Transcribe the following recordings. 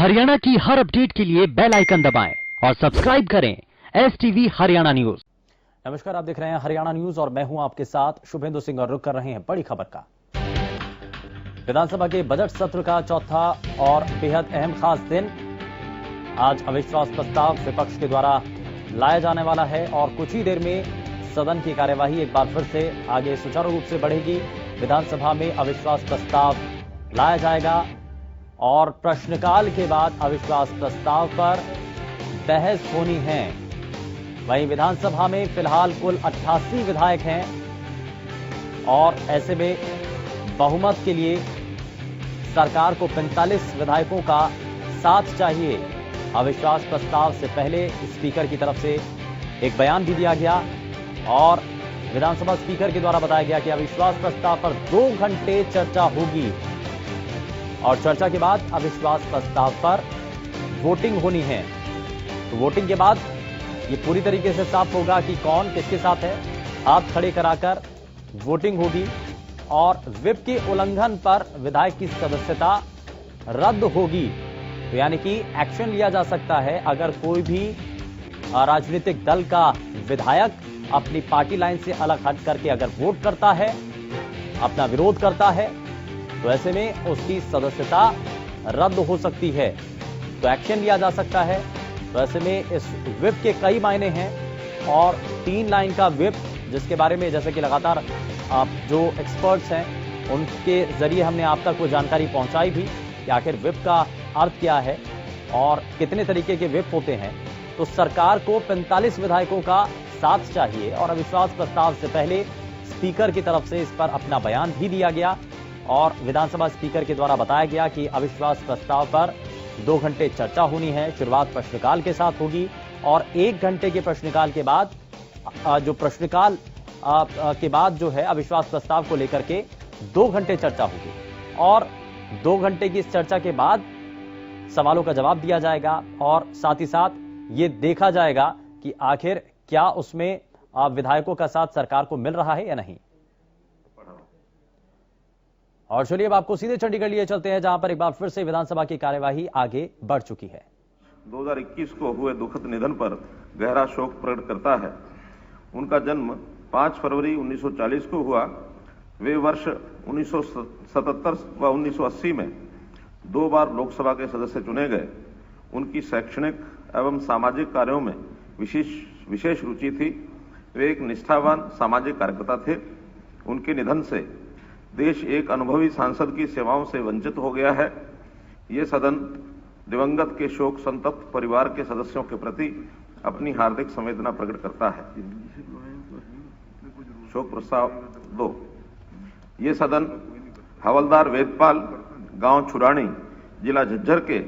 हरियाणा की हर अपडेट के लिए बेल आइकन दबाएं और सब्सक्राइब करें STV हरियाणा न्यूज। नमस्कार, आप देख रहे हैं हरियाणा न्यूज और मैं हूं आपके साथ शुभेंदु सिंह और रुक कर रहे हैं बड़ी खबर का। विधानसभा के बजट सत्र का चौथा और बेहद अहम खास दिन। आज अविश्वास प्रस्ताव विपक्ष के द्वारा लाया जाने वाला है और कुछ ही देर में सदन की कार्यवाही एक बार फिर से आगे सुचारू रूप से बढ़ेगी। विधानसभा में अविश्वास प्रस्ताव लाया जाएगा और प्रश्नकाल के बाद अविश्वास प्रस्ताव पर बहस होनी है। वहीं विधानसभा में फिलहाल कुल 88 विधायक हैं और ऐसे में बहुमत के लिए सरकार को 45 विधायकों का साथ चाहिए। अविश्वास प्रस्ताव से पहले स्पीकर की तरफ से एक बयान भी दिया गया और विधानसभा स्पीकर के द्वारा बताया गया कि अविश्वास प्रस्ताव पर 2 घंटे चर्चा होगी और चर्चा के बाद अविश्वास प्रस्ताव पर वोटिंग होनी है। तो वोटिंग के बाद ये पूरी तरीके से साफ होगा कि कौन किसके साथ है। हाथ खड़े कराकर वोटिंग होगी और व्हिप के उल्लंघन पर विधायक की सदस्यता रद्द होगी। तो यानी कि एक्शन लिया जा सकता है अगर कोई भी राजनीतिक दल का विधायक अपनी पार्टी लाइन से अलग हट करके अगर वोट करता है, अपना विरोध करता है, तो ऐसे में उसकी सदस्यता रद्द हो सकती है। तो एक्शन लिया जा सकता है। तो ऐसे में इस व्हिप के कई मायने हैं और 3 लाइन का व्हिप, जिसके बारे में जैसे कि लगातार आप जो एक्सपर्ट्स हैं उनके जरिए हमने आप तक वो जानकारी पहुंचाई भी कि आखिर व्हिप का अर्थ क्या है और कितने तरीके के व्हिप होते हैं। तो सरकार को 45 विधायकों का साथ चाहिए और अविश्वास प्रस्ताव से पहले स्पीकर की तरफ से इस पर अपना बयान भी दिया गया और विधानसभा स्पीकर के द्वारा बताया गया कि अविश्वास प्रस्ताव पर 2 घंटे चर्चा होनी है। शुरुआत प्रश्नकाल के साथ होगी और 1 घंटे के प्रश्नकाल के बाद जो प्रश्नकाल के बाद जो है अविश्वास प्रस्ताव को लेकर के 2 घंटे चर्चा होगी और 2 घंटे की इस चर्चा के बाद सवालों का जवाब दिया जाएगा और साथ ही साथ ये देखा जाएगा कि आखिर क्या उसमें विधायकों का साथ सरकार को मिल रहा है या नहीं। और चलिए अब आपको सीधे चंडीगढ़ लिए चलते हैं, जहां पर एक बार फिर से विधानसभा की कार्यवाही आगे बढ़ चुकी है। 2021 को हुए दुखद निधन पर गहरा शोक प्रकट करता है। उनका जन्म 5 फरवरी 1940 को हुआ। वे वर्ष 1977 व 1980 में 2 बार लोकसभा के सदस्य चुने गए। उनकी शैक्षणिक एवं सामाजिक कार्यों में विशेष रुचि थी। वे एक निष्ठावान सामाजिक कार्यकर्ता थे। उनके निधन से देश एक अनुभवी सांसद की सेवाओं से वंचित हो गया है। ये सदन दिवंगत के शोक संतप्त परिवार के सदस्यों के प्रति अपनी हार्दिक संवेदना प्रकट करता है। शोक प्रस्ताव 2। ये सदन हवलदार वेदपाल, गांव छुरानी, जिला झज्जर के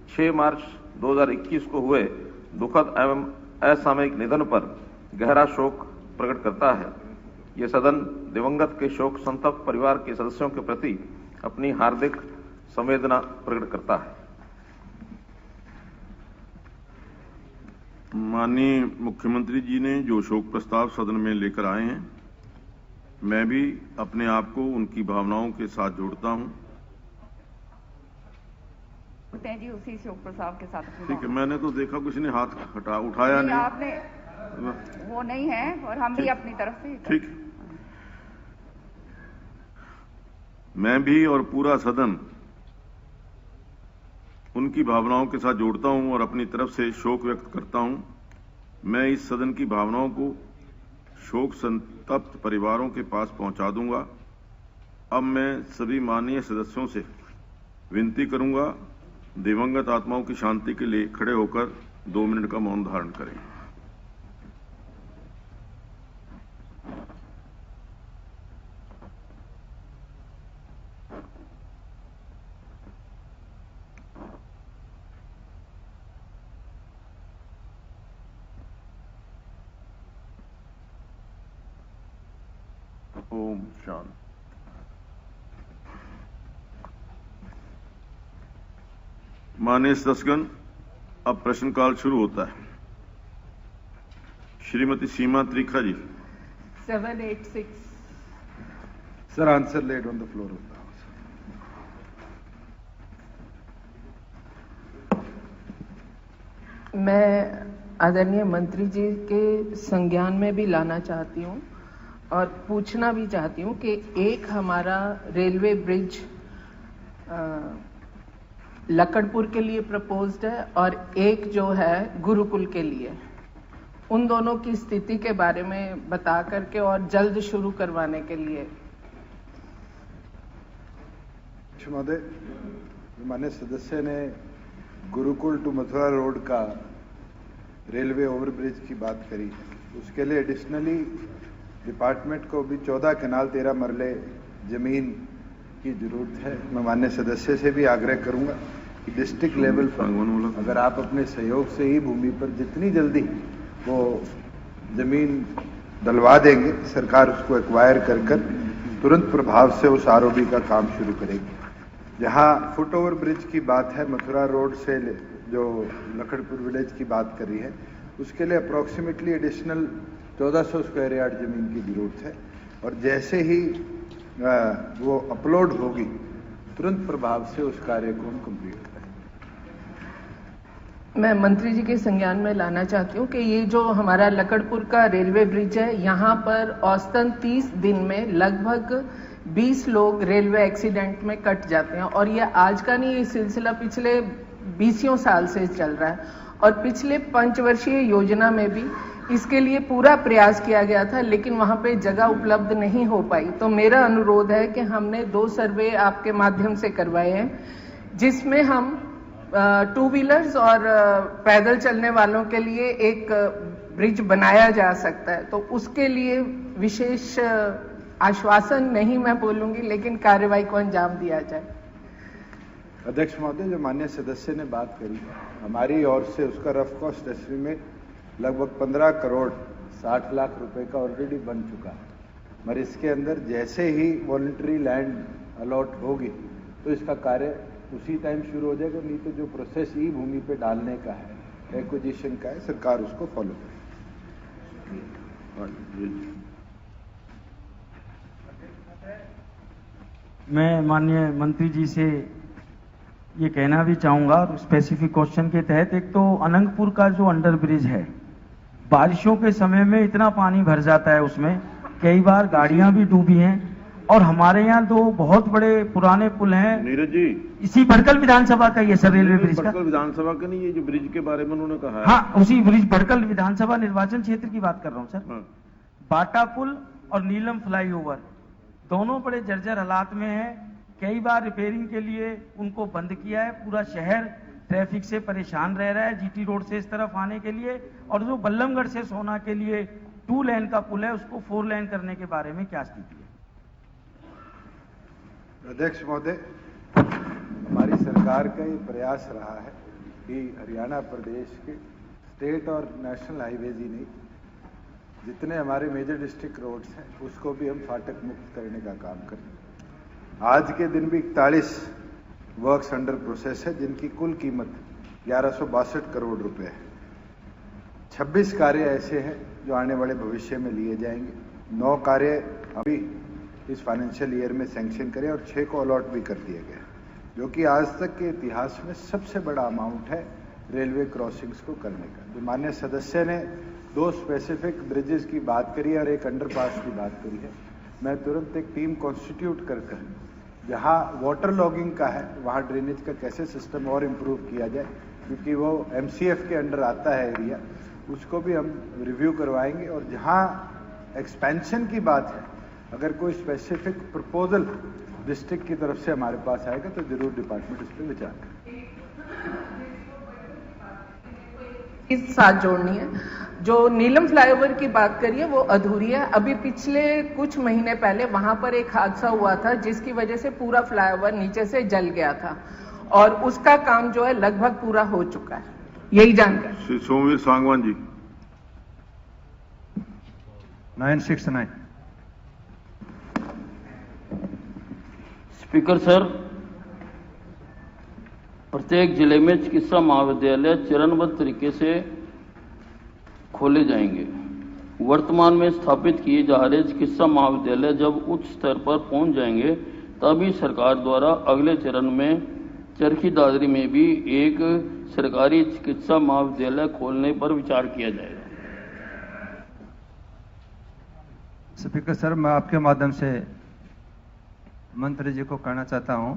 6 मार्च 2021 को हुए दुखद एवं असामयिक निधन पर गहरा शोक प्रकट करता है। ये सदन दिवंगत के शोक संतप्त परिवार के सदस्यों के प्रति अपनी हार्दिक संवेदना प्रकट करता है। माननीय मुख्यमंत्री जी ने जो शोक प्रस्ताव सदन में लेकर आए हैं, मैं भी अपने आप को उनकी भावनाओं के साथ जोड़ता हूं। जी उसी शोक प्रस्ताव के साथ। ठीक है, मैंने तो देखा किसी ने हाथ उठाया नहीं। आपने वो नहीं है और हम भी अपनी तरफ से। ठीक, मैं भी और पूरा सदन उनकी भावनाओं के साथ जोड़ता हूं और अपनी तरफ से शोक व्यक्त करता हूं। मैं इस सदन की भावनाओं को शोक संतप्त परिवारों के पास पहुंचा दूंगा। अब मैं सभी माननीय सदस्यों से विनती करूंगा, दिवंगत आत्माओं की शांति के लिए खड़े होकर 2 मिनट का मौन धारण करें। ओम शांति। माननीय सदस्यगण, अब प्रश्नकाल शुरू होता है। श्रीमती सीमा त्रिखा जी। 786। Sir, answer let on the floor of the house. मैं आदरणीय मंत्री जी के संज्ञान में भी लाना चाहती हूँ और पूछना भी चाहती हूँ कि एक हमारा रेलवे ब्रिज लकड़पुर के लिए प्रपोज्ड है और एक जो है गुरुकुल के लिए, उन दोनों की स्थिति के बारे में बता करके और जल्द शुरू करवाने के लिए। महोदय, माननीय सदस्य ने गुरुकुल टू मथुरा रोड का रेलवे ओवरब्रिज की बात करी है। उसके लिए एडिशनली डिपार्टमेंट को भी 14 कनाल 13 मरले जमीन की जरूरत है। मैं माननीय सदस्य से भी आग्रह करूंगा कि डिस्ट्रिक्ट लेवल पर अगर आप अपने सहयोग से ही भूमि पर जितनी जल्दी वो जमीन डलवा देंगे, सरकार उसको एक्वायर कर तुरंत प्रभाव से उस आरओबी का काम शुरू करेगी। जहां फुट ओवर ब्रिज की बात है, मथुरा रोड से जो लखड़पुर विलेज की बात कर रही है, उसके लिए अप्रॉक्सीमेटली एडिशनल 1400 स्क्वायर यार्ड जमीन की जरूरत है और जैसे ही वो अपलोड होगी तुरंत प्रभाव से उस कार्य को हम कंप्लीट करें। मैं मंत्री जी के संज्ञान में लाना चाहती हूँ कि ये जो हमारा लकड़पुर का रेलवे ब्रिज है, यहाँ पर औसतन 30 दिन में लगभग 20 लोग रेलवे एक्सीडेंट में कट जाते हैं और ये आज का नहीं, ये सिलसिला पिछले 20 साल से चल रहा है और पिछले पंचवर्षीय योजना में भी इसके लिए पूरा प्रयास किया गया था, लेकिन वहां पे जगह उपलब्ध नहीं हो पाई। तो मेरा अनुरोध है कि हमने 2 सर्वे आपके माध्यम से करवाए हैं, जिसमें हम 2 व्हीलर्स और पैदल चलने वालों के लिए एक ब्रिज बनाया जा सकता है। तो उसके लिए विशेष आश्वासन नहीं मैं बोलूंगी, लेकिन कार्रवाई को अंजाम दिया जाए। अध्यक्ष महोदय, जो माननीय सदस्य ने बात करी, हमारी ओर से उसका रफ कॉस्ट एस्टीमेट लगभग 15 करोड़ 60 लाख रुपए का ऑलरेडी बन चुका है, मगर इसके अंदर जैसे ही वॉलंटरी लैंड अलॉट होगी तो इसका कार्य उसी टाइम शुरू हो जाएगा। नहीं तो जो प्रोसेस ई भूमि पे डालने का है, एक्विजिशन का है, सरकार उसको फॉलो करेगी। मैं माननीय मंत्री जी से ये कहना भी चाहूंगा स्पेसिफिक क्वेश्चन के तहत, एक तो अनंगपुर का जो अंडर ब्रिज है, बारिशों के समय में इतना पानी भर जाता है, उसमें कई बार गाड़ियां भी डूबी हैं और हमारे यहाँ 2 बहुत बड़े पुराने पुल हैं। नीरज जी, इसी भड़कल विधानसभा का ये सर रेलवे ब्रिज का, भड़कल विधानसभा का नहीं, ये जो ब्रिज के बारे में उन्होंने कहा है, हाँ उसी ब्रिज भड़कल विधानसभा निर्वाचन क्षेत्र की बात कर रहा हूँ सर। हाँ। बाटा पुल और नीलम फ्लाईओवर दोनों बड़े जर्जर हालात में है। कई बार रिपेयरिंग के लिए उनको बंद किया है। पूरा शहर ट्रैफिक से परेशान रह रहा है जीटी रोड से इस तरफ आने के लिए, और जो बल्लमगढ़ से सोना के लिए 2 लेन का पुल है उसको 4 लेन करने के बारे में क्या स्थिति है? अध्यक्ष महोदय, हमारी सरकार का ये प्रयास रहा है कि हरियाणा प्रदेश के स्टेट और नेशनल हाईवेज ही नहीं, जितने हमारे मेजर डिस्ट्रिक्ट रोड्स हैं उसको भी हम फाटक मुक्त करने का काम करें। आज के दिन भी 41 वर्क्स अंडर प्रोसेस है, जिनकी कुल कीमत 1162 करोड़ रुपए है। 26 कार्य ऐसे हैं जो आने वाले भविष्य में लिए जाएंगे। 9 कार्य अभी इस फाइनेंशियल ईयर में सैंक्शन करें और 6 को अलॉट भी कर दिया गया, जो कि आज तक के इतिहास में सबसे बड़ा अमाउंट है रेलवे क्रॉसिंग्स को करने का। जो माननीय सदस्य ने 2 स्पेसिफिक ब्रिजेस की बात करी और एक अंडरपास की बात करी है, मैं तुरंत एक टीम कॉन्स्टिट्यूट कर जहां वाटर लॉगिंग का है वहां ड्रेनेज का कैसे सिस्टम और इम्प्रूव किया जाए, क्योंकि वो MCF के अंडर आता है एरिया, उसको भी हम रिव्यू करवाएंगे। और जहां एक्सपेंशन की बात है, अगर कोई स्पेसिफिक प्रपोजल डिस्ट्रिक्ट की तरफ से हमारे पास आएगा तो जरूर डिपार्टमेंट इस पर विचार करें। इस साथ जोड़नी है, जो नीलम फ्लाईओवर की बात करिए वो अधूरी है। अभी पिछले कुछ महीने पहले वहां पर एक हादसा हुआ था जिसकी वजह से पूरा फ्लाईओवर नीचे से जल गया था और उसका काम जो है लगभग पूरा हो चुका है। यही जानकारी। श्री सोमवीर सांगवान जी। 969। स्पीकर सर, प्रत्येक जिले में चिकित्सा महाविद्यालय चरणबद्ध तरीके से खोले जाएंगे। वर्तमान में स्थापित किए जा रहे चिकित्सा महाविद्यालय जब उच्च स्तर पर पहुंच जाएंगे तभी सरकार द्वारा अगले चरण में चरखी दादरी में भी एक सरकारी चिकित्सा महाविद्यालय खोलने पर विचार किया जाएगा। स्पीकर सर, मैं आपके माध्यम से मंत्री जी को कहना चाहता हूं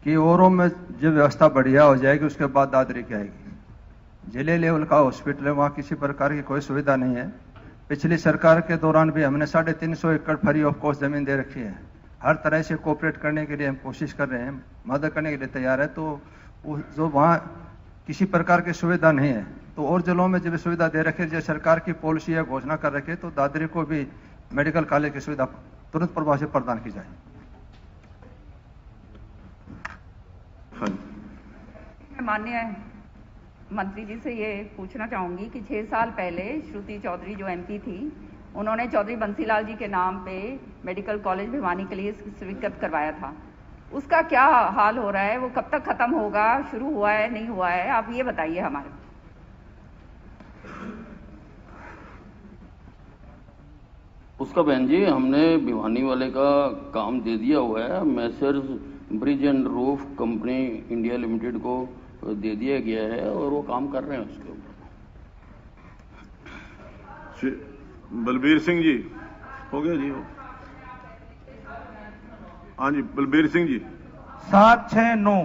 कि औरों में जो व्यवस्था बढ़िया हो जाएगी उसके बाद दादरी की आएगी। जिले लेवल का हॉस्पिटल है, वहां किसी प्रकार की कोई सुविधा नहीं है। पिछली सरकार के दौरान भी हमने 350 एकड़ फ्री ऑफ कॉस्ट जमीन दे रखी है। हर तरह से कोऑपरेट करने के लिए हम कोशिश कर रहे हैं, मदद करने के लिए तैयार है। तो जो वहाँ किसी प्रकार की सुविधा नहीं है, तो और जिलों में जब सुविधा दे रखे, जो सरकार की पॉलिसी है घोषणा कर रखे, तो दादरी को भी मेडिकल कॉलेज की सुविधा तुरंत प्रभाव से प्रदान की जाए। मैं माननीय मंत्री जी से ये पूछना चाहूंगी कि 6 साल पहले श्रुति चौधरी जो एमपी थी, उन्होंने चौधरी बंसीलाल जी के नाम पे मेडिकल कॉलेज भिवानी के लिए स्वीकृत करवाया था। उसका क्या हाल हो रहा है? वो कब तक खत्म होगा? शुरू हुआ है, नहीं हुआ है? आप ये बताइए हमारे। उसका बहन जी, हमने भिवानी वाले का काम दे दिया हुआ है। Messrs bridge and roof company India limited को दे दिया गया है और वो काम कर रहे हैं उसके ऊपर। बलबीर सिंह जी, हो गया जी? हो, हाँ जी, बलबीर सिंह जी। 769।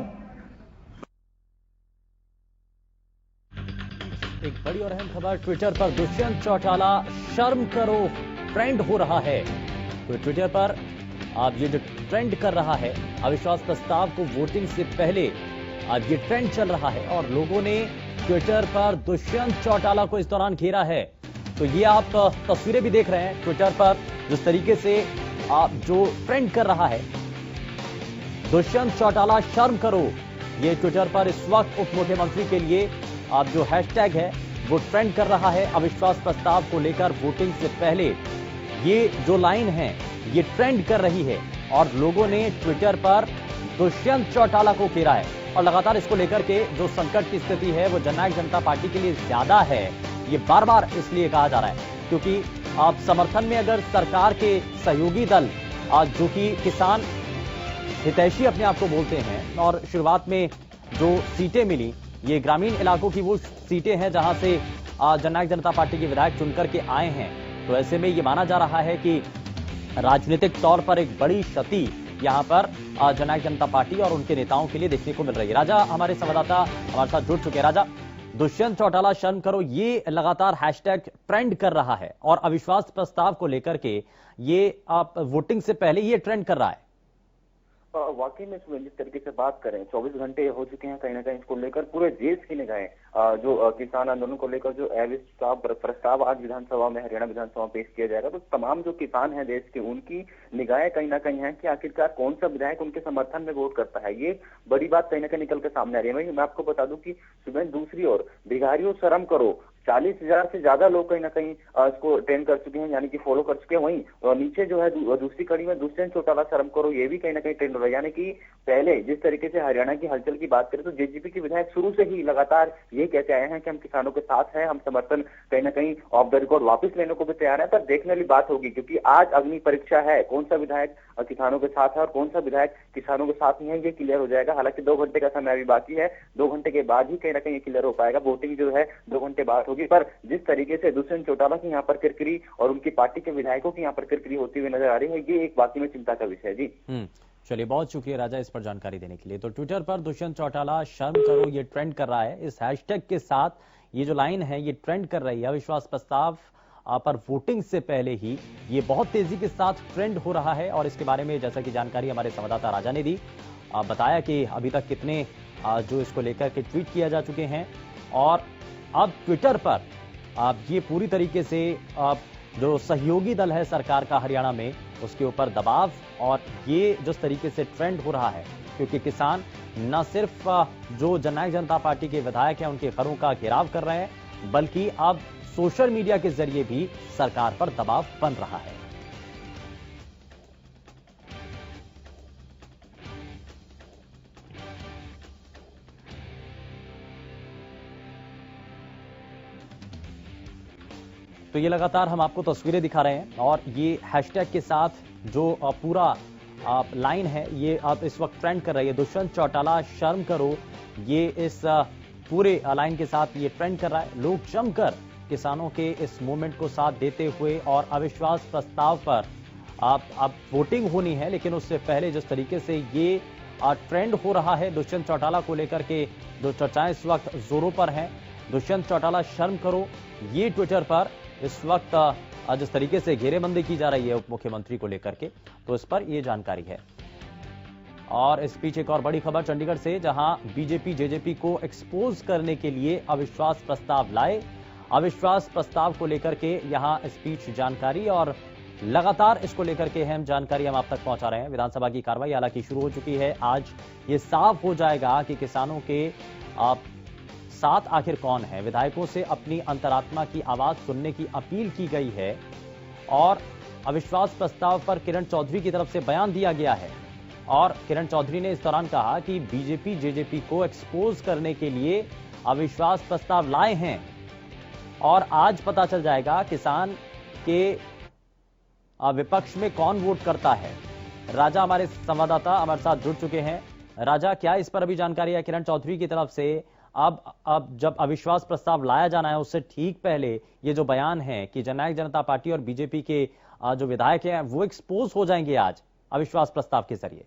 एक बड़ी और अहम खबर, ट्विटर पर दुष्यंत चौटाला शर्म करो ट्रेंड हो रहा है। तो ट्विटर पर अब ये जो ट्रेंड कर रहा है, अविश्वास प्रस्ताव को वोटिंग से पहले अब ये ट्रेंड चल रहा है और लोगों ने ट्विटर पर दुष्यंत चौटाला को इस दौरान घेरा है। तो ये आप तस्वीरें भी देख रहे हैं ट्विटर पर, जिस तरीके से आप जो ट्रेंड कर रहा है, दुष्यंत चौटाला शर्म करो, ये ट्विटर पर इस वक्त उप मुख्यमंत्री के लिए आप जो हैशटैग है वो ट्रेंड कर रहा है। अविश्वास प्रस्ताव को लेकर वोटिंग से पहले ये जो लाइन है ये ट्रेंड कर रही है और लोगों ने ट्विटर पर दुष्यंत चौटाला को घेरा है। और लगातार इसको लेकर के जो संकट की स्थिति है वो जननायक जनता पार्टी के लिए ज्यादा है। ये बार बार इसलिए कहा जा रहा है क्योंकि आप समर्थन में अगर सरकार के सहयोगी दल जो कि किसान हितैषी अपने आप को बोलते हैं, और शुरुआत में जो सीटें मिली ये ग्रामीण इलाकों की वो सीटें हैं जहां से जननायक जनता पार्टी के विधायक चुनकर के आए हैं, तो ऐसे में ये माना जा रहा है कि राजनीतिक तौर पर एक बड़ी क्षति यहां पर जननायक जनता पार्टी और उनके नेताओं के लिए देखने को मिल रही है। राजा हमारे संवाददाता हमारे साथ जुड़ चुके हैं। राजा, दुष्यंत चौटाला शर्म करो ये लगातार हैशटैग ट्रेंड कर रहा है और अविश्वास प्रस्ताव को लेकर के ये आप वोटिंग से पहले ये ट्रेंड कर रहा है। वाकई में जिस तरीके से बात करें, 24 घंटे हो चुके हैं कहीं ना कहीं इसको लेकर पूरे देश की निगाहें जो किसान आंदोलन को लेकर जो अविश्वास प्रस्ताव आज विधानसभा में, हरियाणा विधानसभा में पेश किया जाएगा, तो तमाम जो किसान हैं देश के, उनकी निगाहें कहीं ना कहीं हैं कि आखिरकार कौन सा विधायक उनके समर्थन में वोट करता है। ये बड़ी बात कहीं ना कहीं निकल कर सामने आ रही है। मैं आपको बता दूं कि सुबह दूसरी ओर भिखारियों शर्म करो 40,000 से ज्यादा लोग कहीं ना कहीं इसको ट्रेंड कर चुके हैं, यानी कि फॉलो कर चुके हैं। वहीं नीचे जो है दूसरी कड़ी में दुष्यंत चौटाला शर्म करो ये भी कहीं ना कहीं ट्रेंड हो रहा है। यानी कि पहले जिस तरीके से हरियाणा की हलचल की बात करें तो जेजेपी के विधायक शुरू से ही लगातार ये कहते आए हैं कि हम किसानों के साथ हैं, हम समर्थन कहीं ना कहीं ऑफ द रिकॉर्ड वापस लेने को भी तैयार है। पर देखने वाली बात होगी क्योंकि आज अग्नि परीक्षा है, कौन सा विधायक किसानों के साथ है और कौन सा विधायक किसानों के साथ नहीं है, ये क्लियर हो जाएगा। हालांकि 2 घंटे का समय अभी बाकी है, 2 घंटे के बाद ही कहीं ना कहीं क्लियर हो पाएगा। वोटिंग जो है 2 घंटे बाद होगी। पर जिस तरीके से दुष्यंत चौटाला की यहाँ पर किरकिरी और उनकी पार्टी के विधायकों की यहाँ पर किरकिरी होती हुई नजर आ रही है, ये एक वाकई में चिंता का विषय है। जी चलिए, बहुत शुक्रिया राजा इस पर जानकारी देने के लिए। तो ट्विटर पर दुष्यंत चौटाला शर्म करो ये ट्रेंड कर रहा है। इस हैशटैग के साथ ये जो लाइन है ये ट्रेंड कर रही है। अविश्वास प्रस्ताव पर वोटिंग से पहले ही ये बहुत तेजी के साथ ट्रेंड हो रहा है और इसके बारे में जैसा कि जानकारी हमारे संवाददाता राजा ने दी, बताया कि अभी तक कितने जो इसको लेकर के ट्वीट किया जा चुके हैं और अब ट्विटर पर ये पूरी तरीके से जो सहयोगी दल है सरकार का हरियाणा में उसके ऊपर दबाव और ये जिस तरीके से ट्रेंड हो रहा है क्योंकि किसान न सिर्फ जो जननायक जनता पार्टी के विधायक हैं उनके घरों का घेराव कर रहे हैं बल्कि अब सोशल मीडिया के जरिए भी सरकार पर दबाव बन रहा है। तो ये लगातार हम आपको तस्वीरें दिखा रहे हैं और ये हैशटैग के साथ जो पूरा लाइन है ये आप इस वक्त ट्रेंड कर रही है। दुष्यंत चौटाला शर्म करो, ये इस पूरे लाइन के साथ ये ट्रेंड कर रहा है। लोग जमकर किसानों के इस मूवमेंट को साथ देते हुए और अविश्वास प्रस्ताव पर अब वोटिंग होनी है, लेकिन उससे पहले जिस तरीके से ये ट्रेंड हो रहा है दुष्यंत चौटाला को लेकर के, जो चर्चाएं इस वक्त जोरों पर हैं, दुष्यंत चौटाला शर्म करो, ये ट्विटर पर इस वक्त जिस तरीके से घेरेबंदी की जा रही है उप मुख्यमंत्री को लेकर के, तो इस पर यह जानकारी है। और इस बीच एक और बड़ी खबर चंडीगढ़ से, जहां बीजेपी जेजेपी को एक्सपोज करने के लिए अविश्वास प्रस्ताव लाए। अविश्वास प्रस्ताव को लेकर के यहां स्पीच जानकारी और लगातार इसको लेकर के अहम जानकारी हम आप तक पहुंचा रहे हैं। विधानसभा की कार्रवाई हालांकि शुरू हो चुकी है। आज ये साफ हो जाएगा कि किसानों के साथ आखिर कौन है। विधायकों से अपनी अंतरात्मा की आवाज सुनने की अपील की गई है और अविश्वास प्रस्ताव पर किरण चौधरी की तरफ से बयान दिया गया है। और किरण चौधरी ने इस दौरान कहा कि बीजेपी जेजेपी को एक्सपोज करने के लिए अविश्वास प्रस्ताव लाए हैं और आज पता चल जाएगा किसान के विपक्ष में कौन वोट करता है। राजा हमारे संवाददाता हमारे साथ जुड़ चुके हैं। राजा, क्या इस पर अभी जानकारी है किरण चौधरी की तरफ से? अब जब अविश्वास प्रस्ताव लाया जाना है उससे ठीक पहले ये जो बयान है कि जननायक जनता पार्टी और बीजेपी के जो विधायक हैं वो एक्सपोज हो जाएंगे आज अविश्वास प्रस्ताव के जरिए।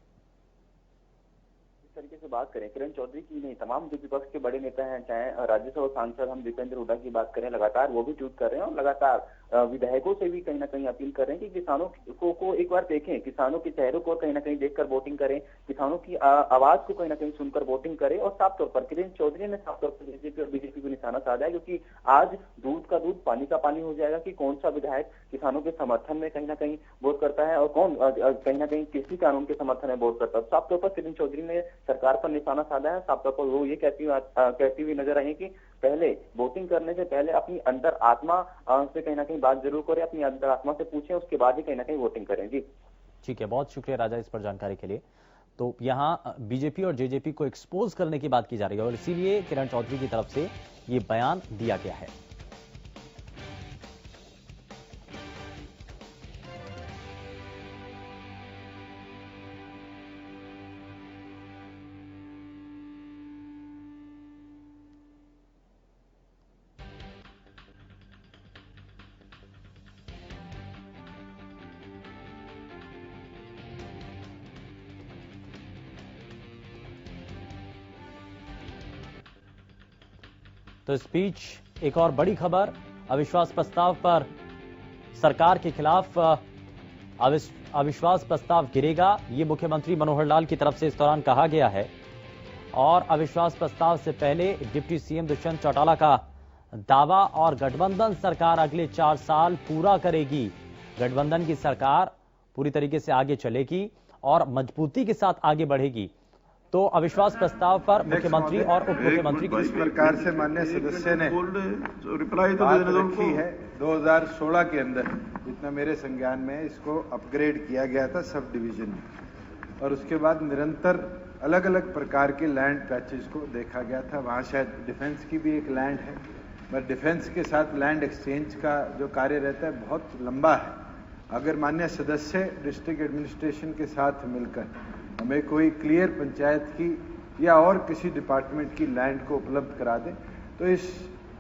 तरीके से बात करें, किरण चौधरी की नहीं, तमाम जो विपक्ष के बड़े नेता हैं, चाहे राज्यसभा सांसद हम दीपेंद्र हुड्डा की बात करें, लगातार वो भी ट्वीट कर रहे हैं और लगातार विधायकों से भी कहीं ना कहीं अपील कर रहे हैं कि किसानों को एक बार देखें, किसानों के चेहरों को कहीं ना कहीं देखकर वोटिंग करें, किसानों की आवाज को कहीं ना कहीं सुनकर वोटिंग करें। और साफ तौर पर किरण चौधरी ने साफ तौर पर जेजेपी और बीजेपी को निशाना साधा है, क्योंकि आज दूध का दूध पानी का पानी हो जाएगा कि कौन सा विधायक किसानों के समर्थन में कहीं ना कहीं वोट करता है और कौन कहीं ना कहीं किसी कानून के समर्थन में वोट करता है। साफ तौर पर किरण चौधरी ने सरकार पर निशाना साधा है। साफ तौर पर वो ये कहती हुई नजर आई कि पहले वोटिंग करने से पहले अपनी अंतर आत्मा से कहीं ना कहीं बात जरूर करें, अपनी अंतर आत्मा से पूछें, उसके बाद ही कहीं ना कहीं वोटिंग करें। जी ठीक है, बहुत शुक्रिया राजा इस पर जानकारी के लिए। तो यहां बीजेपी और जेजेपी को एक्सपोज करने की बात की जा रही है और इसीलिए किरण चौधरी की तरफ से ये बयान दिया गया है। तो इस बीच एक और बड़ी खबर, अविश्वास प्रस्ताव पर सरकार के खिलाफ अविश्वास प्रस्ताव गिरेगा, ये मुख्यमंत्री मनोहर लाल की तरफ से इस दौरान कहा गया है। और अविश्वास प्रस्ताव से पहले डिप्टी सीएम दुष्यंत चौटाला का दावा और गठबंधन सरकार अगले 4 साल पूरा करेगी। गठबंधन की सरकार पूरी तरीके से आगे चलेगी और मजबूती के साथ आगे बढ़ेगी। तो अविश्वास प्रस्ताव पर मुख्यमंत्री और उप मुख्यमंत्री की प्रकार से माननीय सदस्य ने रिप्लाई तो रखी है 2016 के अंदर, जितना मेरे संज्ञान में इसको अपग्रेड किया गया था सब डिवीजन में, और उसके बाद निरंतर अलग अलग प्रकार के लैंड पैचेज को देखा गया था। वहाँ शायद डिफेंस की भी एक लैंड है, पर डिफेंस के साथ लैंड एक्सचेंज का जो कार्य रहता है बहुत लंबा है। अगर माननीय सदस्य डिस्ट्रिक्ट एडमिनिस्ट्रेशन के साथ मिलकर हमें कोई क्लियर पंचायत की या और किसी डिपार्टमेंट की लैंड को उपलब्ध करा दें, तो इस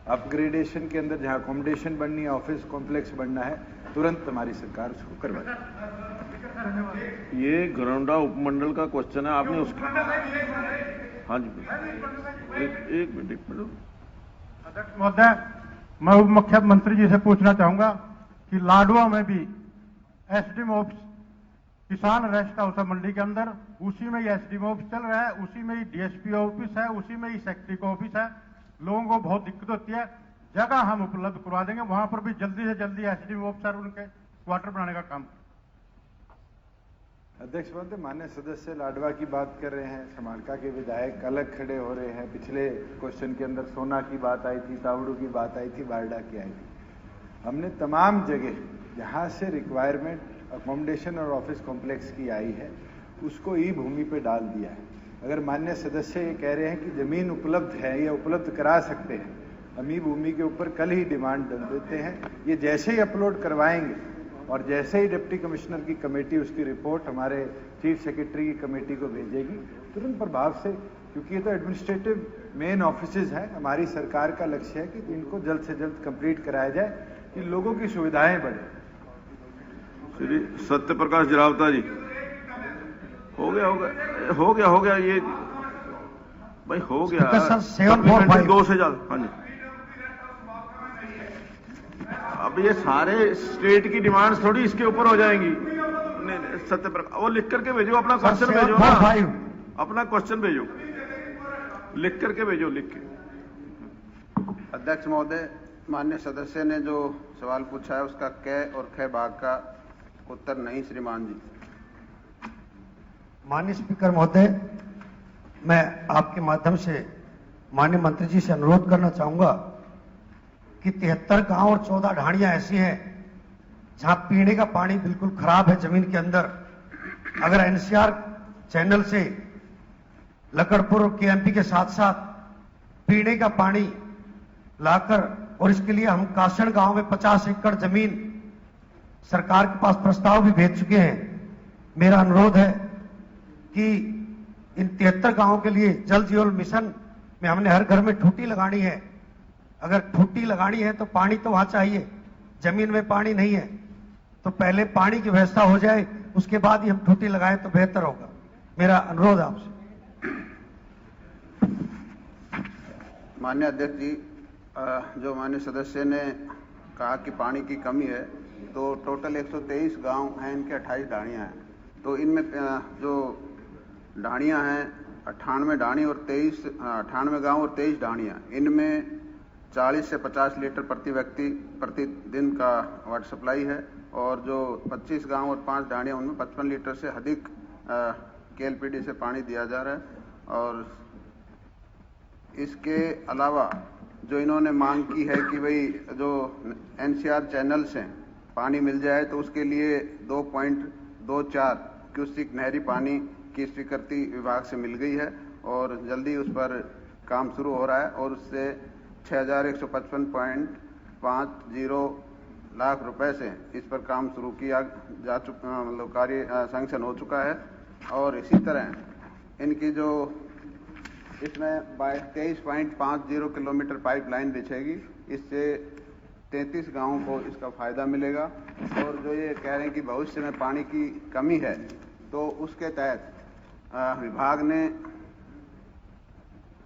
अपग्रेडेशन के अंदर जहां अकोमोडेशन बननी है, ऑफिस कॉम्प्लेक्स बनना है, तुरंत हमारी सरकार उसको करवाए। ये घरौंडा उपमंडल का क्वेश्चन है, आपने उसका हाँ जी एक मिनट अध्यक्ष महोदय, मैं उप मुख्यमंत्री जी से पूछना चाहूंगा कि लाडवा में भी एसडीएम ऑफिस, किसान रेस्ट हाउस है मंडी के अंदर, उसी में ही एसडीएम ऑफिस चल रहा है, उसी में ही डीएसपी ऑफिस है, उसी में ही सेक्रेटरी का ऑफिस है। लोगों को बहुत दिक्कत होती है, जगह हम उपलब्ध करवा देंगे, वहां पर भी जल्दी से जल्दी एसडीएम ऑफिसर उनके क्वार्टर बनाने का काम। अध्यक्ष महोदय, माननीय सदस्य लाडवा की बात कर रहे हैं, समालका के विधायक अलग खड़े हो रहे हैं। पिछले क्वेश्चन के अंदर सोना की बात आई थी, तावड़ू की बात आई थी, बारडा की आई थी। हमने तमाम जगह जहां से रिक्वायरमेंट अकोमोडेशन और ऑफिस कॉम्प्लेक्स की आई है उसको ई भूमि पे डाल दिया है। अगर माननीय सदस्य ये कह रहे हैं कि जमीन उपलब्ध है या उपलब्ध करा सकते हैं, हम ई भूमि के ऊपर कल ही डिमांड डाल देते हैं। ये जैसे ही अपलोड करवाएंगे और जैसे ही डिप्टी कमिश्नर की कमेटी उसकी रिपोर्ट हमारे चीफ सेक्रेटरी की कमेटी को भेजेगी, तुरंत प्रभाव से क्योंकि ये तो एडमिनिस्ट्रेटिव मेन ऑफिसेज हैं। हमारी सरकार का लक्ष्य है कि इनको जल्द से जल्द कंप्लीट कराया जाए कि लोगों की सुविधाएं बढ़े। श्री सत्य प्रकाश जरावता जी, हो गया ये भाई, हो गया सर 745 2 से ज्यादा। हाँ जी, अब ये सारे स्टेट की डिमांड्स थोड़ी इसके ऊपर हो जाएंगी। नहीं, सत्य प्रकाश, वो लिख करके भेजो, अपना क्वेश्चन भेजो ना, अपना क्वेश्चन भेजो, लिख करके भेजो, लिख के। अध्यक्ष महोदय, माननीय सदस्य ने जो सवाल पूछा है उसका कै और ख भाग का उत्तर नहीं श्रीमान जी। माननीय स्पीकर महोदय, मैं आपके माध्यम से माननीय मंत्री जी से अनुरोध करना चाहूंगा कि 73 गांव और 14 ढाणियां ऐसी हैं जहां पीने का पानी बिल्कुल खराब है जमीन के अंदर। अगर एनसीआर चैनल से लकड़पुर और केएमपी के साथ साथ पीने का पानी लाकर, और इसके लिए हम कासण गांव में 50 एकड़ जमीन सरकार के पास प्रस्ताव भी भेज चुके हैं। मेरा अनुरोध है कि इन 73 गांवों के लिए जल जीवन मिशन में हमने हर घर में ठूटी लगानी है। अगर ठूटी लगानी है तो पानी तो वहां चाहिए, जमीन में पानी नहीं है, तो पहले पानी की व्यवस्था हो जाए, उसके बाद ही हम ठूटी लगाएं तो बेहतर होगा। मेरा अनुरोध आपसे। माननीय अध्यक्ष जी, जो माननीय सदस्य ने कहा कि पानी की कमी है, तो टोटल 123 गांव हैं, इनके 28 ढाणियां हैं। तो इनमें जो ढाणियां हैं 98 ढाणी और 98 गांव और 23 ढाणियां, इनमें 40 से 50 लीटर प्रति व्यक्ति प्रतिदिन का वाटर सप्लाई है। और जो 25 गांव और 5 ढाणियां, उनमें 55 लीटर से अधिक केएलपीडी से पानी दिया जा रहा है। और इसके अलावा जो इन्होंने मांग की है कि भाई जो एनसीआर चैनल से पानी मिल जाए, तो उसके लिए 2.24 क्यूसिक नहरी पानी की स्वीकृति विभाग से मिल गई है और जल्दी उस पर काम शुरू हो रहा है। और उससे 6155.50 लाख रुपए से इस पर काम शुरू किया जा चुका, मतलब कार्य सैंक्शन हो चुका है। और इसी तरह इनकी जो इसमें 23.50 किलोमीटर पाइपलाइन बिछेगी, इससे 33 गांवों को इसका फायदा मिलेगा। और जो ये कह रहे हैं कि भविष्य में पानी की कमी है, तो उसके तहत विभाग ने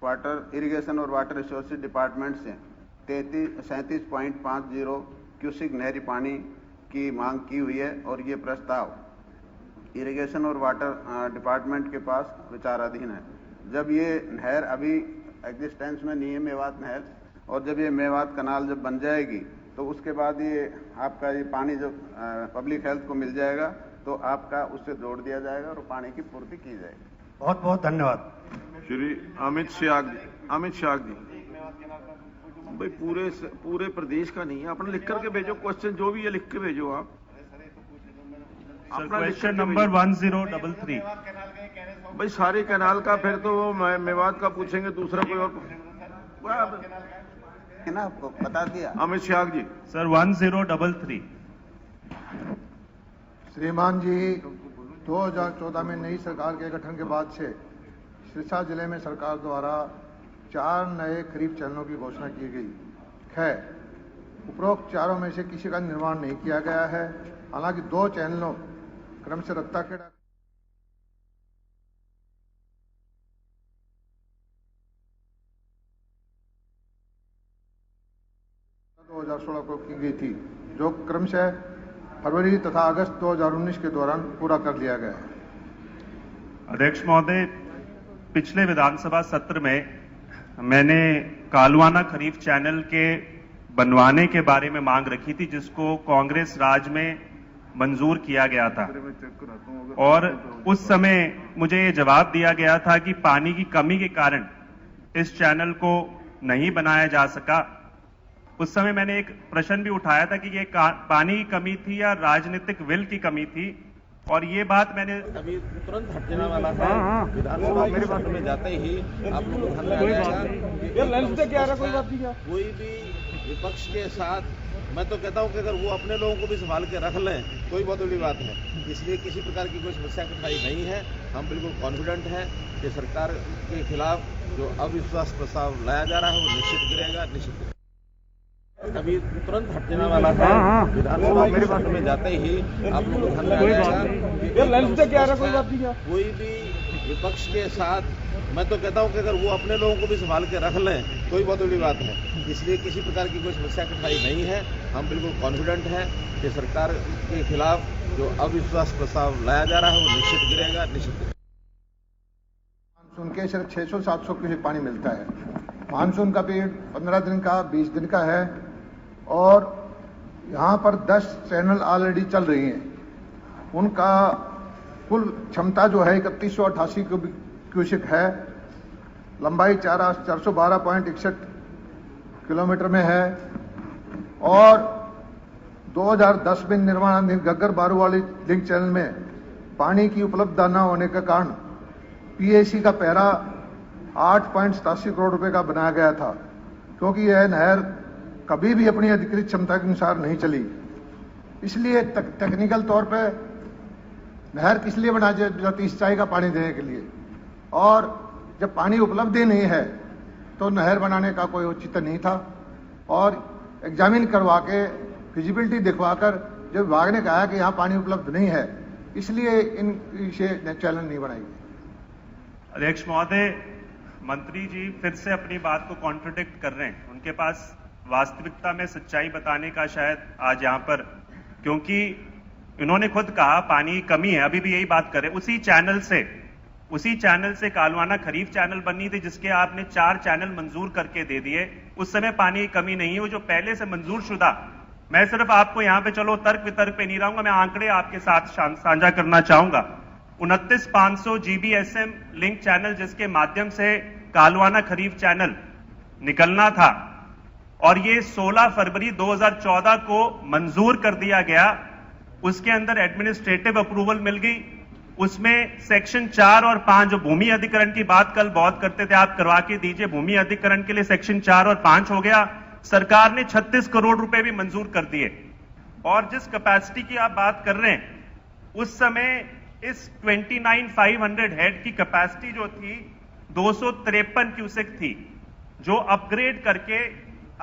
वाटर इरिगेशन और वाटर रिसोर्सेज डिपार्टमेंट से 37.50 क्यूसिक नहरी पानी की मांग की हुई है। और ये प्रस्ताव इरिगेशन और वाटर डिपार्टमेंट के पास विचाराधीन है। जब ये नहर अभी एग्जिस्टेंस में नहीं है, मेवात नहर, और जब ये मेवात कनाल जब बन जाएगी, तो उसके बाद ये आपका ये पानी जब पब्लिक हेल्थ को मिल जाएगा, तो आपका उससे जोड़ दिया जाएगा और पानी की पूर्ति की जाएगी। बहुत बहुत धन्यवाद। श्री अमित शाह जी, भाई पूरे प्रदेश का नहीं है, अपना लिख करके भेजो, क्वेश्चन जो भी है लिख के भेजो आप। Question number 1033। भाई सारे कैनाल का फिर तो वो मेवात का पूछेंगे, दूसरा कोई और है ना, आपको बता दिया। अमित शाह जी। सर 1033। श्रीमान जी, 2014 में नई सरकार के गठन के बाद से सिरसा जिले में सरकार द्वारा 4 नए खरीफ चैनलों की घोषणा की गई है। उपरोक्त चारों में से किसी का निर्माण नहीं किया गया है। हालांकि 2 चैनलों क्रम से रत्ताखेड़ा 2016 को की गई थी, जो क्रमशः फरवरी तथा अगस्त 2019 के दौरान पूरा कर लिया गया है। अध्यक्ष महोदय, पिछले विधानसभा सत्र में मैंने कालवाना खरीफ चैनल के बनवाने के बारे में मांग रखी थी, जिसको कांग्रेस राज में मंजूर किया गया था। और उस समय मुझे ये जवाब दिया गया था कि पानी की कमी के कारण इस चैनल को नहीं बनाया जा सका। उस समय मैंने एक प्रश्न भी उठाया था कि ये पानी की कमी थी या राजनीतिक विल की कमी थी, और ये बात मैंने अभी तुरंत हट जाने वाला है। विधानसभा मेरे बात में जाते ही आप लोग को ध्यान लगाया कोई भी विपक्ष के साथ, मैं तो कहता हूं कि अगर वो अपने लोगों को भी संभाल के रख लें, कोई बहुत बड़ी बात है। इसलिए किसी प्रकार की कोई समस्या कठिनाई नहीं है। हम बिल्कुल कॉन्फिडेंट हैं कि सरकार के खिलाफ जो अविश्वास प्रस्ताव लाया जा रहा है वो निश्चित गिरेगा, निश्चित गिरेगा। अभी तुरंत हट जाने वाला था, विधानसभा मेरे पास में जाते ही आप लोगों को ध्यान रखना कोई भी विपक्ष के साथ, मैं तो कहता हूं कि अगर वो अपने लोगों को भी संभाल के रख लें कोई बहुत बड़ी बात है। इसलिए किसी प्रकार की कोई समस्या कठिनाई नहीं है। हम बिल्कुल कॉन्फिडेंट हैं कि सरकार के खिलाफ जो अविश्वास प्रस्ताव लाया जा रहा है वो निश्चित गिरेगा, निश्चित गिरेगा। मानसून के सिर्फ 600-700 क्यूसेक पानी मिलता है। मानसून का पीरियड 15 दिन का 20 दिन का है और यहाँ पर 10 चैनल ऑलरेडी चल रही हैं। उनका कुल क्षमता जो है 3188 क्यूसेक है। लंबाई 412.61 किलोमीटर में है और 2010 में निर्माणाधीन घग्गर बारूवाली लिंक चैनल में पानी की उपलब्धता न होने के कारण पीएसी का पैरा 8.87 करोड़ रुपए का बनाया गया था, क्योंकि यह नहर कभी भी अपनी अधिकृत क्षमता के अनुसार नहीं चली। इसलिए टेक्निकल तौर पे नहर किस लिए बनाई जाती है? सिंचाई का पानी देने के लिए। और जब पानी उपलब्ध ही नहीं है तो नहर बनाने का कोई औचित्य नहीं था। और एग्जामिन करवा के फिजिबिलिटी दिखवाकर जब विभाग ने कहा कि यहाँ पानी उपलब्ध नहीं है, इसलिए इन चैनल नहीं बनाई। अध्यक्ष महोदय, मंत्री जी फिर से अपनी बात को कॉन्ट्रडिक्ट कर रहे हैं। उनके पास वास्तविकता में सच्चाई बताने का शायद आज यहाँ पर, क्योंकि इन्होंने खुद कहा पानी की कमी है, अभी भी यही बात कर रहे हैं। उसी चैनल से कालवाना खरीफ चैनल बननी थी, जिसके आपने 4 चैनल मंजूर करके दे दिए। उस समय पानी की कमी नहीं है, वो जो पहले से मंजूर शुदा। मैं सिर्फ आपको यहाँ पे चलो तर्क वितर्क पे नहीं रहूंगा, मैं आंकड़े आपके साथ साझा करना चाहूंगा। 29,500 GBSM लिंक चैनल जिसके माध्यम से कालवाना खरीफ चैनल निकलना था और ये 16 फरवरी 2014 को मंजूर कर दिया गया। उसके अंदर एडमिनिस्ट्रेटिव अप्रूवल मिल गई। उसमें सेक्शन 4 और 5 जो भूमि अधिकरण की बात कल बहुत करते थे, आप करवा के दीजिए। भूमि अधिकरण के लिए सेक्शन 4 और 5 हो गया। सरकार ने 36 करोड़ रुपए भी मंजूर कर दिए। और जिस कैपेसिटी की आप बात कर रहे हैं, उस समय इस 29,500 हेड की कैपेसिटी जो थी 253 क्यूसेक थी, जो अपग्रेड करके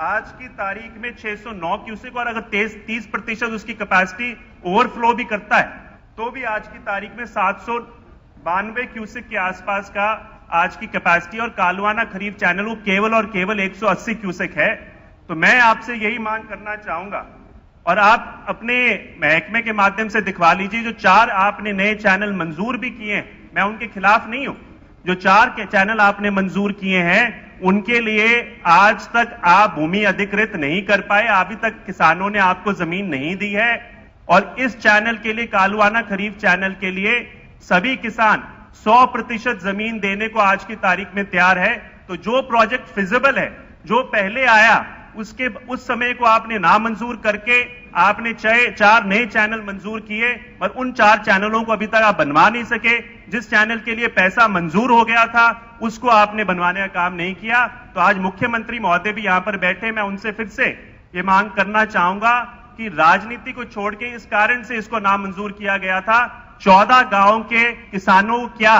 आज की तारीख में 609 क्यूसेक, और अगर 30% उसकी कैपेसिटी ओवरफ्लो भी करता है तो भी आज की तारीख में 792 क्यूसेक के आसपास का आज की कैपेसिटी। और कालवाना खरीफ चैनल वो केवल और केवल 180 क्यूसेक है। तो मैं आपसे यही मांग करना चाहूंगा, और आप अपने महकमे के माध्यम से दिखवा लीजिए, जो 4 आपने नए चैनल मंजूर भी किए हैं, मैं उनके खिलाफ नहीं हूं। जो 4 के चैनल आपने मंजूर किए हैं उनके लिए आज तक आप भूमि अधिकृत नहीं कर पाए, अभी तक किसानों ने आपको जमीन नहीं दी है। और इस चैनल के लिए, कालवाना खरीफ चैनल के लिए सभी किसान 100% जमीन देने को आज की तारीख में तैयार है। तो जो प्रोजेक्ट फिजिबल है, जो पहले आया, उसके उस समय को आपने नामंजूर करके आपने 4 नए चैनल मंजूर किए, पर उन 4 चैनलों को अभी तक आप बनवा नहीं सके। जिस चैनल के लिए पैसा मंजूर हो गया था उसको आपने बनवाने का काम नहीं किया। तो आज मुख्यमंत्री महोदय भी यहां पर बैठे, मैं उनसे फिर से ये मांग करना चाहूंगा कि राजनीति को छोड़ के इस कारण से इसको नामंजूर किया गया था। 14 गांवों के किसानों क्या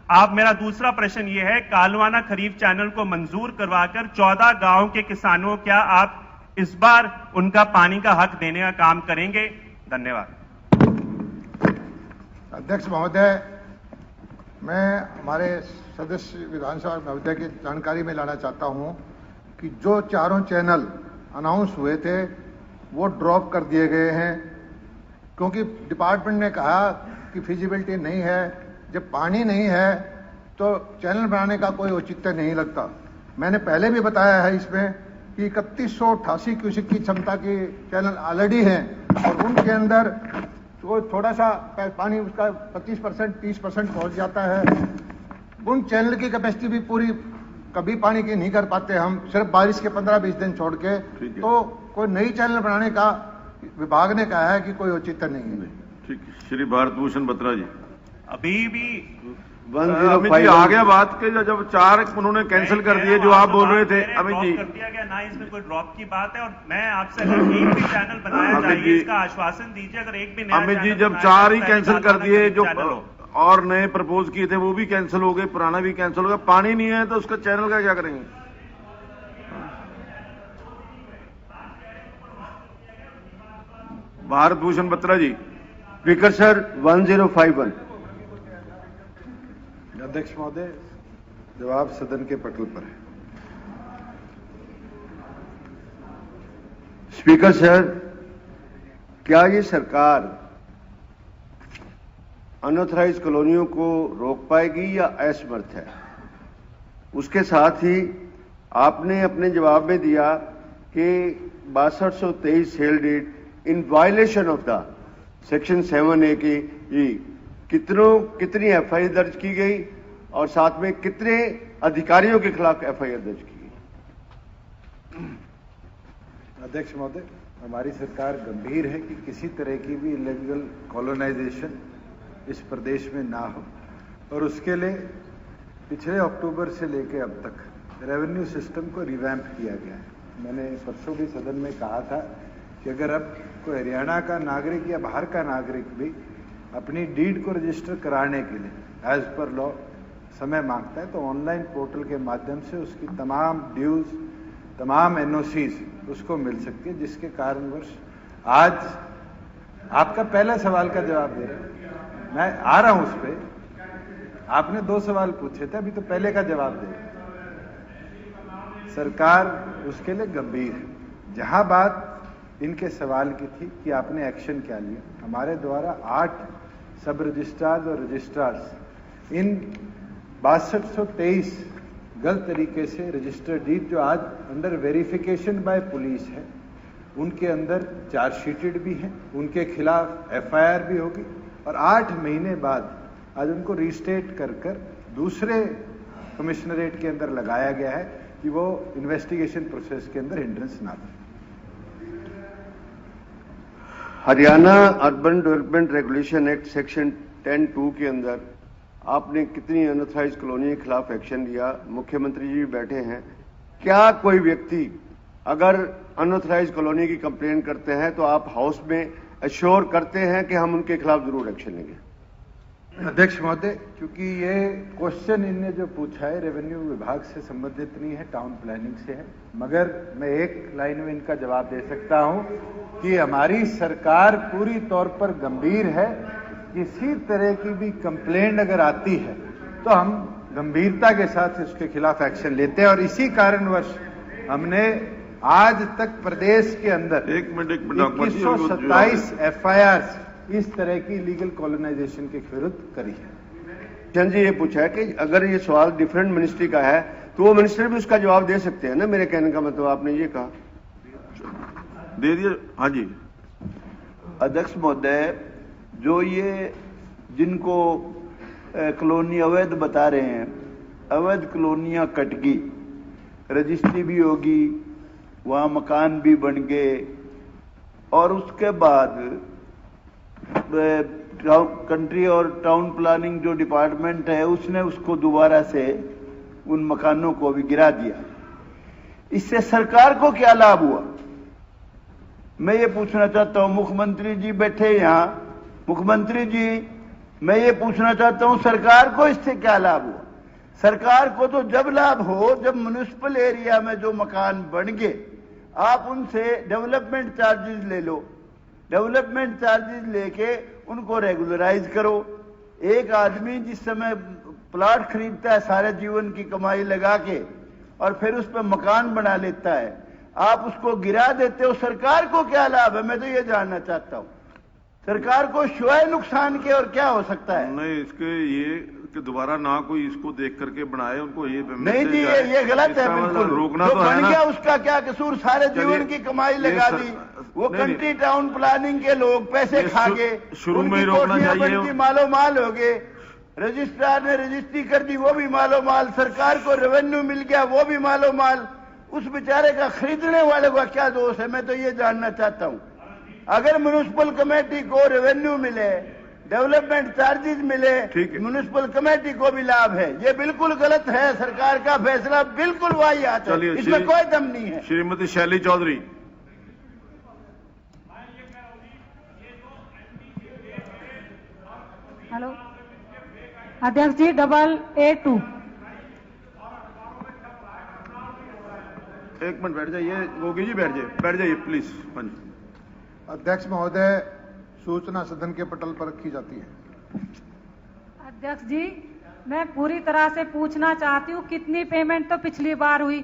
आप, मेरा दूसरा प्रश्न यह है, कालवाना खरीफ चैनल को मंजूर करवाकर 14 गांवों के किसानों क्या आप इस बार उनका पानी का हक देने का काम करेंगे? धन्यवाद। अध्यक्ष महोदय, मैं हमारे सदस्य विधानसभा महोदय की जानकारी में लाना चाहता हूं कि जो 4 चैनल अनाउंस हुए थे वो ड्रॉप कर दिए गए हैं, क्योंकि डिपार्टमेंट ने कहा कि फिजिबिलिटी नहीं है। जब पानी नहीं है तो चैनल बनाने का कोई औचित्य नहीं लगता। मैंने पहले भी बताया है इसमें कि 3188 क्यूसेक की क्षमता के चैनल ऑलरेडी हैं और उनके अंदर तो थोड़ा सा पानी उसका 25% 30% पहुंच जाता है। उन चैनल की कैपेसिटी भी पूरी कभी पानी की नहीं कर पाते हम, सिर्फ बारिश के 15-20 दिन छोड़ के। तो कोई नई चैनल बनाने का विभाग ने कहा है कि कोई औचित्य नहीं है। ठीक है। श्री भारत भूषण बत्रा जी। अभी भी अमित जी आ गया बात के, जब 4 उन्होंने कैंसिल कर दिए जो आप बोल रहे थे। अमित जी कर दिया गया ना, इसमें कोई ड्रॉप की बात है। और मैं आपसे अगर एक भी चैनल बनाया जाए इसका आश्वासन दीजिए। अगर एक भी नया अमित जी जब 4 ही कैंसिल कर दिए, जो और नए प्रपोज किए थे वो भी कैंसिल हो गए, पुराना भी कैंसिल हो गया। पानी नहीं है तो उसका चैनल का क्या करेंगे? भारत भूषण बत्रा जी। Speaker sir 1051। अध्यक्ष महोदय, जवाब सदन के पटल पर है। स्पीकर सर, क्या ये सरकार अनऑथराइज कॉलोनियों को रोक पाएगी या असमर्थ है? उसके साथ ही आपने अपने जवाब में दिया कि 6223 held it in violation of the section 7A की कितनी एफआईआर दर्ज की गई और साथ में कितने अधिकारियों के खिलाफ एफआईआर दर्ज की गई? अध्यक्ष महोदय, हमारी सरकार गंभीर है कि किसी तरह की भी इलीगल कॉलोनाइजेशन इस प्रदेश में ना हो, और उसके लिए पिछले अक्टूबर से लेकर अब तक रेवेन्यू सिस्टम को रिवैम्प किया गया है। मैंने परसों भी सदन में कहा था कि अगर अब कोई हरियाणा का नागरिक या बाहर का नागरिक भी अपनी डीड को रजिस्टर कराने के लिए एज पर लॉ समय मांगता है तो ऑनलाइन पोर्टल के माध्यम से उसकी तमाम ड्यूज, तमाम एनओसीज उसको मिल सकती है, जिसके कारणवश आज आपका पहला सवाल का जवाब दे रहा हूं। मैं आ रहा हूं उस पर। आपने 2 सवाल पूछे थे, अभी तो पहले का जवाब दे रहा हूं। सरकार उसके लिए गंभीर है। जहां बात इनके सवाल की थी कि आपने एक्शन क्या लिया, हमारे द्वारा 8 सब रजिस्ट्रार्स और रजिस्ट्रार्स इन 6223 गलत तरीके से रजिस्टर्ड डीड जो आज अंडर वेरिफिकेशन बाय पुलिस है, उनके अंदर चार्जशीटेड भी हैं, उनके खिलाफ एफआईआर भी होगी, और 8 महीने बाद आज उनको रीस्टेट कर दूसरे कमिश्नरेट के अंदर लगाया गया है कि वो इन्वेस्टिगेशन प्रोसेस के अंदर हिंड्रेंस ना बने। Haryana urban development regulation act section 10(2) के अंदर आपने कितनी अनऑथराइज कॉलोनी के खिलाफ एक्शन लिया? मुख्यमंत्री जी बैठे हैं। क्या कोई व्यक्ति अगर अनऑथराइज कॉलोनी की कंप्लेन करते हैं तो आप हाउस में अश्योर करते हैं कि हम उनके खिलाफ जरूर एक्शन लेंगे? अध्यक्ष महोदय, क्योंकि ये क्वेश्चन इनने जो पूछा है रेवेन्यू विभाग से संबंधित नहीं है, टाउन प्लानिंग से है, मगर मैं एक लाइन में इनका जवाब दे सकता हूं कि हमारी सरकार पूरी तौर पर गंभीर है। किसी तरह की भी कंप्लेंट अगर आती है तो हम गंभीरता के साथ उसके खिलाफ एक्शन लेते हैं, और इसी कारणवश हमने आज तक प्रदेश के अंदर 2127 एफआईआर इस तरह की लीगल कॉलोनाइजेशन के विरुद्ध करी है। चंद जी ये पूछा है कि अगर ये सवाल डिफरेंट मिनिस्ट्री का है तो वो मिनिस्टर भी उसका जवाब दे सकते हैं ना? मेरे कहने का मतलब आपने ये कहा, दे दिया। हाँ जी अध्यक्ष महोदय, जो ये जिनको कॉलोनी अवैध बता रहे हैं, अवैध कॉलोनियां कटगी, रजिस्ट्री भी होगी, वहां मकान भी बन गए, और उसके बाद कंट्री और टाउन प्लानिंग जो डिपार्टमेंट है उसने उसको दोबारा से उन मकानों को भी गिरा दिया। इससे सरकार को क्या लाभ हुआ? मैं ये पूछना चाहता हूं, मुख्यमंत्री जी बैठे यहां, मुख्यमंत्री जी मैं ये पूछना चाहता हूं सरकार को इससे क्या लाभ हुआ? सरकार को तो जब लाभ हो जब म्युनिसिपल एरिया में जो मकान बन गए आप उनसे डेवलपमेंट चार्जेस ले लो, डेवलपमेंट चार्जेस लेके उनको रेगुलराइज करो। एक आदमी जिस समय प्लॉट खरीदता है सारे जीवन की कमाई लगा के और फिर उस पर मकान बना लेता है, आप उसको गिरा देते हो, सरकार को क्या लाभ है? मैं तो ये जानना चाहता हूं, सरकार को शुआए नुकसान के और क्या हो सकता है? नहीं, इसके ये कि दोबारा ना कोई इसको देख करके बनाए, उनको ये नहीं जी, ये गलत है बिल्कुल। रोकना जो तो है बन ना, गया उसका क्या कसूर? सारे जीवन की कमाई लगा दी, वो कंट्री टाउन प्लानिंग के लोग पैसे खा गए, शुरू में ही रोकना चाहिए। मालो माल हो गए, रजिस्ट्रार ने रजिस्ट्री कर दी वो भी मालो माल, सरकार को रेवेन्यू मिल गया वो भी मालो माल, उस बेचारे का खरीदने वाले का क्या दोष है? मैं तो ये जानना चाहता हूं। अगर म्युनिसिपल कमेटी को रेवेन्यू मिले, डेवलपमेंट चार्जेस मिले, म्युनिसिपल कमेटी को भी लाभ है, ये बिल्कुल गलत है। सरकार का फैसला बिल्कुल वाहियात है, इसमें कोई दम नहीं है। श्रीमती शैली चौधरी। हेलो, अध्यक्ष जी AA2। एक मिनट बैठ जाइए, गोगी जी बैठ जाइए प्लीज। हाँ जी अध्यक्ष महोदय, सूचना सदन के पटल पर रखी जाती है। अध्यक्ष जी, मैं पूरी तरह से पूछना चाहती हूँ, कितनी पेमेंट तो पिछली बार हुई?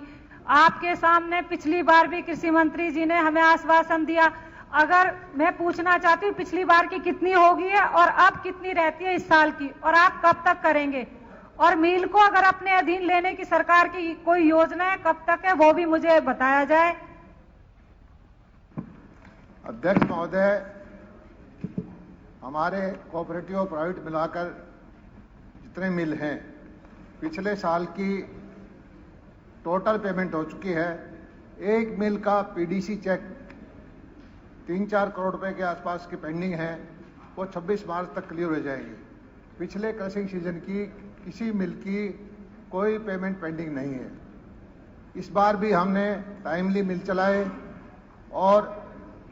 आपके सामने पिछली बार भी कृषि मंत्री जी ने हमें आश्वासन दिया। अगर मैं पूछना चाहती हूँ पिछली बार की कितनी होगी है और अब कितनी रहती है इस साल की, और आप कब तक करेंगे? और मिल को अगर अपने अधीन लेने की सरकार की कोई योजना है, कब तक है, वो भी मुझे बताया जाए। अध्यक्ष महोदय, हमारे कोऑपरेटिव और प्राइवेट मिलाकर जितने मिल हैं, पिछले साल की टोटल पेमेंट हो चुकी है। एक मिल का पीडीसी चेक 3-4 करोड़ रुपए के आसपास की पेंडिंग है, वो 26 मार्च तक क्लियर हो जाएगी। पिछले क्रशिंग सीजन की किसी मिल की कोई पेमेंट पेंडिंग नहीं है। इस बार भी हमने टाइमली मिल चलाए और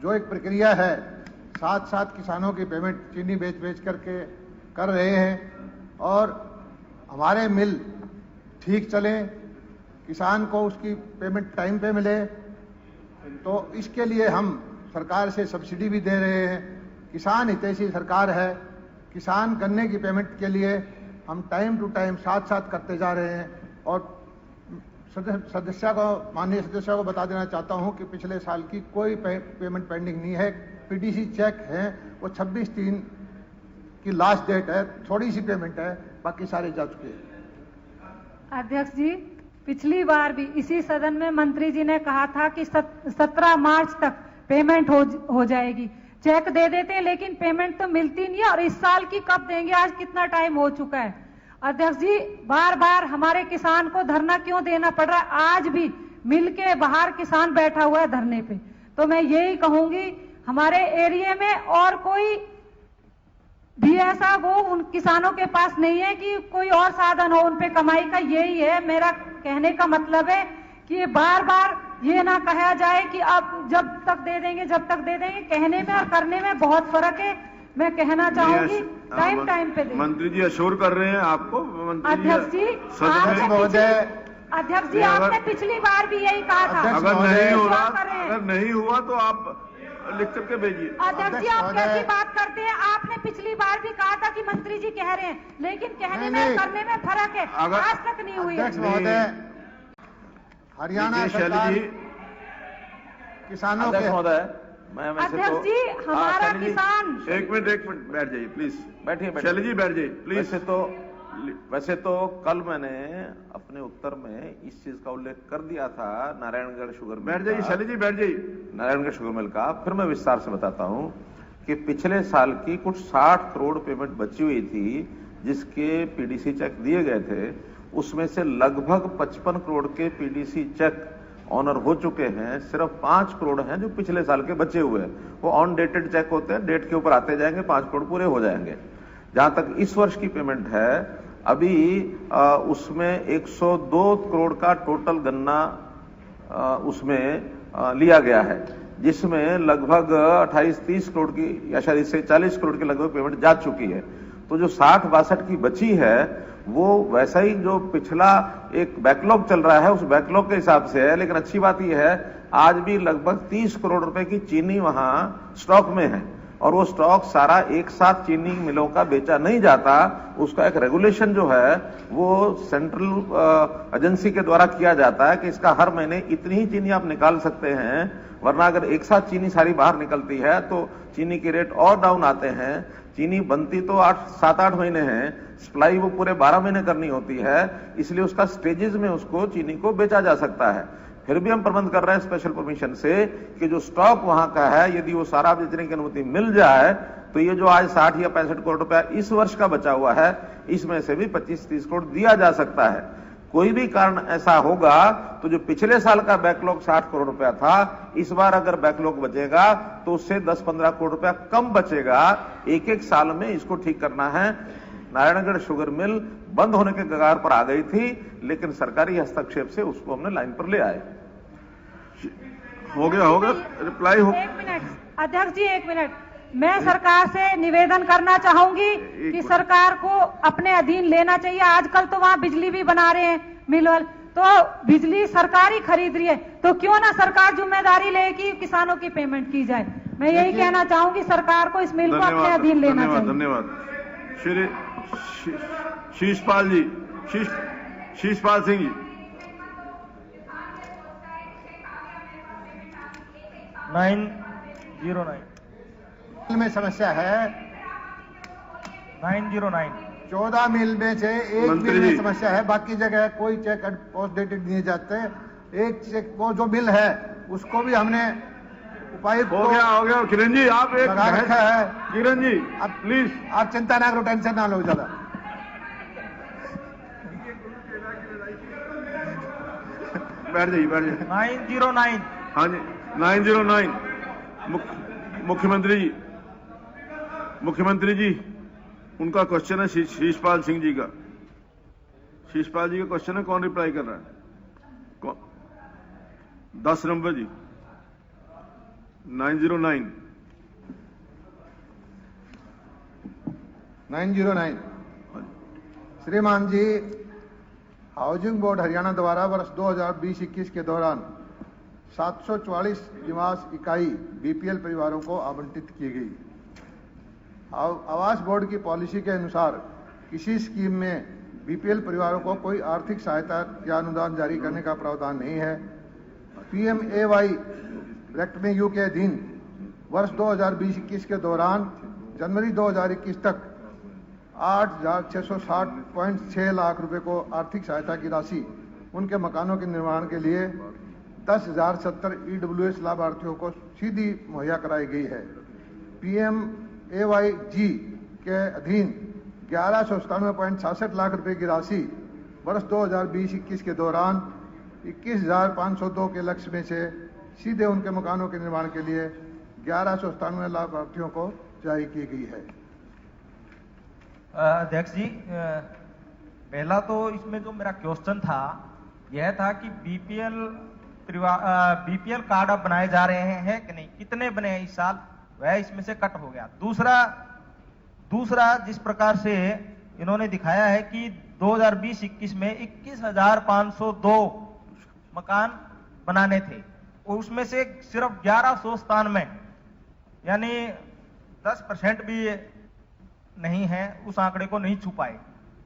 जो एक प्रक्रिया है, साथ साथ किसानों की पेमेंट चीनी बेच करके कर रहे हैं और हमारे मिल ठीक चले, किसान को उसकी पेमेंट टाइम पे मिले। तो इसके लिए हम सरकार से सब्सिडी भी दे रहे हैं। किसान हितैषी सरकार है। किसान गन्ने की पेमेंट के लिए हम टाइम टू टाइम साथ साथ करते जा रहे हैं। और माननीय सदस्य को बता देना चाहता हूं कि पिछले साल की कोई पेमेंट पेंडिंग नहीं है। पीडीसी चेक है वो 26/3 की लास्ट डेट है, थोड़ी सी पेमेंट है, बाकी सारे जा चुके हैं। अध्यक्ष जी, पिछली बार भी इसी सदन में मंत्री जी ने कहा था कि 17 मार्च तक पेमेंट हो जाएगी। चेक दे देते हैं लेकिन पेमेंट तो मिलती नहीं है, और इस साल की कब देंगे? आज कितना टाइम हो चुका है। अध्यक्ष जी, बार बार हमारे किसान को धरना क्यों देना पड़ रहा है? आज भी मिल के बाहर किसान बैठा हुआ है धरने पे। तो मैं यही कहूंगी, हमारे एरिया में और कोई भी ऐसा वो उन किसानों के पास नहीं है कि कोई और साधन हो उन पे कमाई का। यही है मेरा कहने का मतलब है कि बार बार ये ना कहा जाए कि अब जब तक दे देंगे, जब तक दे देंगे। कहने में और करने में बहुत फर्क है। मैं कहना चाहूंगी टाइम पे दें। मंत्री जी अश्योर कर रहे हैं आपको। अध्यक्ष जी, अध्यक्ष जी, आपने पिछली बार भी यही कहा था। अगर नहीं हुआ तो आप लिख करके भेजिए। अध्यक्ष जी, आप कैसी बात करते हैं? आपने पिछली बार भी कहा था कि मंत्री जी कह रहे हैं, लेकिन कहने में और करने में फर्क है। आज तक नहीं हुई। अध्यक्ष महोदय, हरियाणा सरकार किसानों के महोदय, मैं अध्यक्ष जी, हमारा किसान। एक मिनट बैठ जाइए प्लीज। बैठिए शैली जी बैठ जाइए प्लीज। वैसे तो कल मैंने अपने उत्तर में इस चीज का उल्लेख कर दिया था, नारायणगढ़ शुगर मिल। बैठ जाइए शैली जी, बैठ जाइए। नारायणगढ़ शुगर मिल का फिर मैं विस्तार से बताता हूं कि पिछले साल की कुछ 60 करोड़ पेमेंट बची हुई थी, जिसके पीडीसी चेक दिए गए थे। उसमें से लगभग 55 करोड़ के पीडीसी चेक ऑनर हो चुके हैं। सिर्फ 5 करोड़ हैं जो पिछले साल के बचे हुए हैं। वो ऑन डेटेड चेक होते हैं, डेट के ऊपर आते जाएंगे, 5 करोड़ पूरे हो जाएंगे। जहां तक इस वर्ष की पेमेंट है, अभी उसमें 102 करोड़ का टोटल गन्ना उसमें लिया गया है, जिसमें लगभग 28-30 करोड़ की या शायद इससे 40 करोड़ के लगभग पेमेंट जा चुकी है। तो जो 60-62 की बची है वो वैसा ही जो पिछला एक बैकलॉग चल रहा है उस बैकलॉग के हिसाब से है। लेकिन अच्छी बात यह है, आज भी लगभग 30 करोड़ रुपए की चीनी वहां स्टॉक में है, और वो स्टॉक सारा एक साथ चीनी मिलों का बेचा नहीं जाता। उसका एक रेगुलेशन जो है वो सेंट्रल एजेंसी के द्वारा किया जाता है कि इसका हर महीने इतनी ही चीनी आप निकाल सकते हैं, वरना अगर एक साथ चीनी सारी बाहर निकलती है तो चीनी के रेट और डाउन आते हैं। चीनी बनती तो 7-8 महीने हैं, सप्लाई वो पूरे 12 महीने करनी होती है, इसलिए उसका स्टेजेस में उसको चीनी को बेचा जा सकता है। फिर भी हम प्रबंध कर रहे हैं स्पेशल परमिशन से कि जो स्टॉक वहां का है, यदि वो सारा बेचने की अनुमति मिल जाए तो ये जो आज 60 या 65 करोड़ रुपया इस वर्ष का बचा हुआ है, इसमें से भी 25-30 करोड़ दिया जा सकता है। कोई भी कारण ऐसा होगा तो जो पिछले साल का बैकलॉग 60 करोड़ रुपया था, इस बार अगर बैकलॉग बचेगा तो उससे 10-15 करोड़ रुपया कम बचेगा। एक साल में इसको ठीक करना है। नारायणगढ़ शुगर मिल बंद होने के कगार पर आ गई थी, लेकिन सरकारी हस्तक्षेप से उसको हमने लाइन पर ले आए। हो गया रिप्लाई हो। 1 मिनट अध्यक्ष जी, 1 मिनट। मैं सरकार से निवेदन करना चाहूंगी कि सरकार को अपने अधीन लेना चाहिए। आजकल तो वहाँ बिजली भी बना रहे हैं मिल, तो बिजली सरकार ही खरीद रही है, तो क्यों ना सरकार जिम्मेदारी ले कि किसानों की पेमेंट की जाए। मैं यही कहना चाहूंगी, सरकार को इस मिल को अपने अधीन लेना चाहिए। धन्यवाद। श्री शीशपाल जी, शीशपाल सिंह जी। 909 में समस्या है। 909 14 मिल में से एक मिल में समस्या है, बाकी जगह कोई चेक पोस्ट डेटेड नहीं जाते। एक चेक वो जो मिल है उसको भी हमने उपायुक्त हो गया किरण जी, आप एक लगा रखा है। किरण जी अब प्लीज आप चिंता ना करो, टेंशन ना लो ज्यादा। बैठ जाइए 909। हाँ जी 909। मुख्यमंत्री जी उनका क्वेश्चन है शीशपाल सिंह जी का। शीशपाल जी का क्वेश्चन है, कौन रिप्लाई कर रहा है? 10 नंबर जी 909। 909 श्रीमान जी, हाउसिंग बोर्ड हरियाणा द्वारा वर्ष 2020-21 के दौरान 744 निवास इकाई बीपीएल परिवारों को आवंटित की गई। आवास बोर्ड की पॉलिसी के अनुसार किसी स्कीम में बीपीएल परिवारों को कोई आर्थिक सहायता या अनुदान जारी करने का प्रावधान नहीं है। पीएमएवाई एक्ट में यू के अधीन वर्ष 2020-21 के दौरान जनवरी 2021 तक 8,660.6 लाख रुपए को आर्थिक सहायता की राशि उनके मकानों के निर्माण के लिए 10,070 ईडब्ल्यूएस लाभार्थियों को सीधी मुहैया कराई गई है। पीएमएवाई-जी के अधीन 1197.66 लाख रुपए की राशि वर्ष 2020-21 के दौरान 21,502 के लक्ष्य में से सीधे उनके मकानों के निर्माण के लिए 1197 लाभार्थियों को जारी की गई है। अध्यक्ष जी, पहला तो इसमें जो मेरा क्वेश्चन था यह था कि बीपीएल कार्ड अब बनाए जा रहे हैं कि नहीं, कितने बने हैं इस साल, वह इसमें से कट हो गया। दूसरा जिस प्रकार से इन्होंने दिखाया है कि 2020-21 में 21,502 मकान बनाने थे, उसमें से सिर्फ 1197 यानी 10% भी नहीं है, उस आंकड़े को नहीं छू पाए।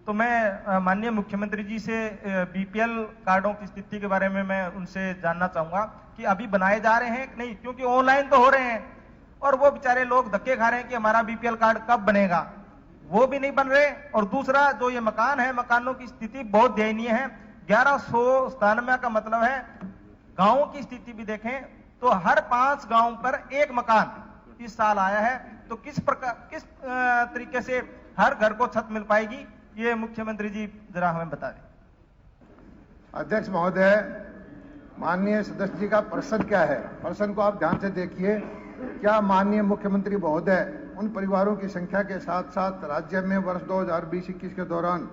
तो मैं माननीय मुख्यमंत्री जी से बीपीएल कार्डों की स्थिति के बारे में मैं उनसे जानना चाहूंगा कि अभी बनाए जा रहे हैं कि नहीं, क्योंकि ऑनलाइन तो हो रहे हैं और वो बेचारे लोग धक्के खा रहे हैं कि हमारा बीपीएल कार्ड कब बनेगा, वो भी नहीं बन रहे। और दूसरा जो ये मकान है, मकानों की स्थिति बहुत दयनीय है। 1197 का मतलब है, गांवों की स्थिति भी देखें तो हर 5 गांव पर एक मकान इस साल आया है। तो किस तरीके से हर घर को छत मिल पाएगी, ये मुख्यमंत्री जी जरा हमें बता दें। अध्यक्ष महोदय, माननीय सदस्य जी का प्रश्न क्या है, प्रश्न को आप ध्यान से देखिए। क्या माननीय मुख्यमंत्री महोदय उन परिवारों की संख्या के साथ साथ राज्य में वर्ष 2020-21 के दौरान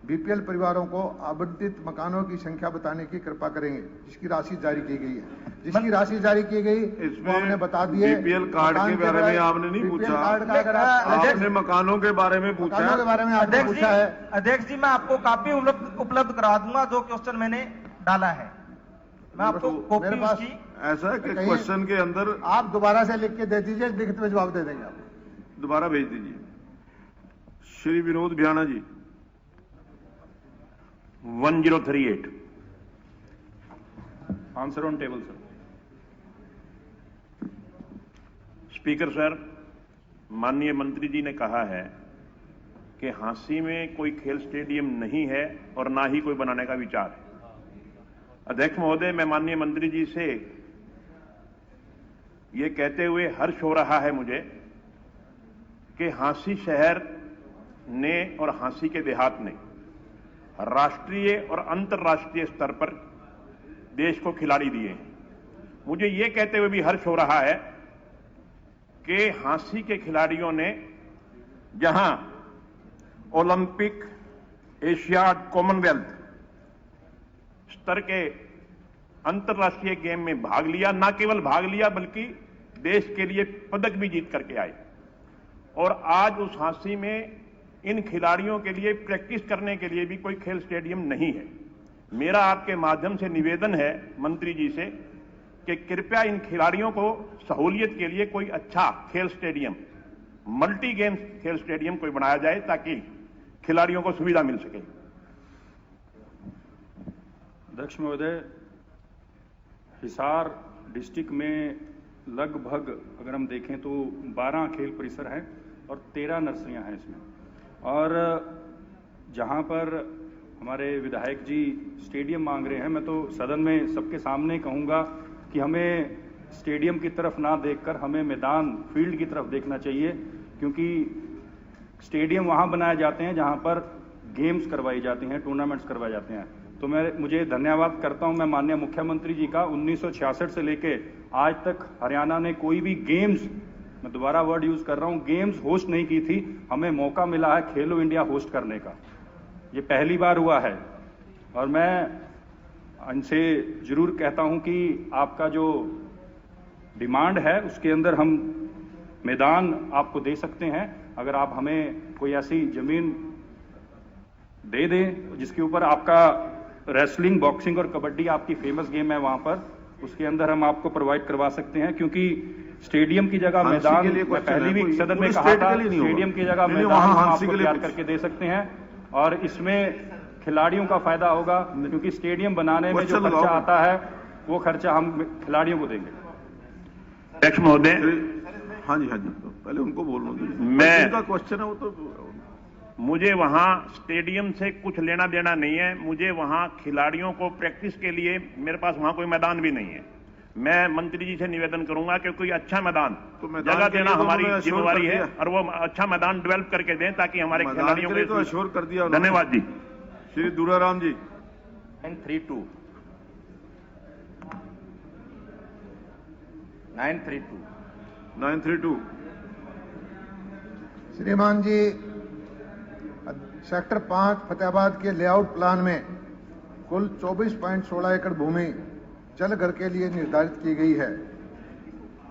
बीपीएल परिवारों को आवंटित मकानों की संख्या बताने की कृपा करेंगे, जिसकी राशि जारी की गई है? जिसकी राशि जारी की गई इसमें हमने बता दिए। बीपीएल कार्ड के बारे में आपने नहीं पूछा, आपने मकानों के बारे में पूछा। मकानों के बारे में आपने पूछा है। अध्यक्ष जी, मैं आपको कॉपी उपलब्ध करा दूंगा जो क्वेश्चन मैंने डाला है। मैं आपको मेरे पास ऐसा है कि क्वेश्चन के अंदर आप दोबारा से लिख के दे दीजिए, लिखित में जवाब दे देंगे आप। दोबारा भेज दीजिए। श्री विनोद भियाना जी 1038। Answer on table sir. Speaker sir, माननीय मंत्री जी ने कहा है कि हांसी में कोई खेल स्टेडियम नहीं है और ना ही कोई बनाने का विचार है। अध्यक्ष महोदय, मैं माननीय मंत्री जी से ये कहते हुए हर्ष हो रहा है मुझे कि हांसी शहर ने और हांसी के देहात ने राष्ट्रीय और अंतर्राष्ट्रीय स्तर पर देश को खिलाड़ी दिए हैं। मुझे यह कहते हुए भी हर्ष हो रहा है कि हांसी के खिलाड़ियों ने जहां ओलंपिक, एशियाड, कॉमनवेल्थ स्तर के अंतर्राष्ट्रीय गेम में भाग लिया, न केवल भाग लिया बल्कि देश के लिए पदक भी जीत करके आए। और आज उस हांसी में इन खिलाड़ियों के लिए प्रैक्टिस करने के लिए भी कोई खेल स्टेडियम नहीं है। मेरा आपके माध्यम से निवेदन है मंत्री जी से कि कृपया इन खिलाड़ियों को सहूलियत के लिए कोई अच्छा खेल स्टेडियम, मल्टी गेम्स खेल स्टेडियम कोई बनाया जाए ताकि खिलाड़ियों को सुविधा मिल सके। अध्यक्ष महोदय, हिसार डिस्ट्रिक्ट में लगभग अगर हम देखें तो 12 खेल परिसर हैं और 13 नर्सरियां हैं इसमें। और जहां पर हमारे विधायक जी स्टेडियम मांग रहे हैं, मैं तो सदन में सबके सामने कहूंगा कि हमें स्टेडियम की तरफ ना देखकर हमें मैदान, फील्ड की तरफ देखना चाहिए, क्योंकि स्टेडियम वहां बनाए जाते हैं जहां पर गेम्स करवाई जाती हैं, टूर्नामेंट्स करवाए जाते हैं। तो मुझे धन्यवाद करता हूं मैं माननीय मुख्यमंत्री जी का। 1966 से लेके आज तक हरियाणा ने कोई भी गेम्स, मैं दोबारा वर्ड यूज कर रहा हूं, गेम्स होस्ट नहीं की थी। हमें मौका मिला है खेलो इंडिया होस्ट करने का, ये पहली बार हुआ है। और मैं इनसे जरूर कहता हूं कि आपका जो डिमांड है उसके अंदर हम मैदान आपको दे सकते हैं। अगर आप हमें कोई ऐसी जमीन दे दें जिसके ऊपर आपका रेसलिंग, बॉक्सिंग और कबड्डी आपकी फेमस गेम है, वहां पर उसके अंदर हम आपको प्रोवाइड करवा सकते हैं। क्योंकि स्टेडियम की जगह मैदान, मैं पहले भी सदन में कहा था, स्टेडियम की जगह मैदान हम आपको तैयार करके दे सकते हैं और इसमें खिलाड़ियों का फायदा होगा, क्योंकि स्टेडियम बनाने में जो खर्चा आता है वो खर्चा हम खिलाड़ियों को देंगे। अध्यक्ष महोदय, हाँ जी, पहले उनको बोलना दीजिए। मैं उनका क्वेश्चन है वो तो। मुझे वहां स्टेडियम से कुछ लेना देना नहीं है। मुझे वहां खिलाड़ियों को प्रैक्टिस के लिए, मेरे पास वहां कोई मैदान भी नहीं है। मैं मंत्री जी से निवेदन करूंगा कि कोई अच्छा मैदान जगह देना हमारी जिम्मेवारी है और वो अच्छा मैदान डेवलप करके दें ताकि हमारे खिलाड़ियों को तो अश्योर कर दिया। धन्यवाद जी। श्री दुराराम जी। 932 श्रीमान जी, सेक्टर 5 फतेहाबाद के लेआउट प्लान में कुल 24.16 एकड़ भूमि जल घर के लिए निर्धारित की गई है।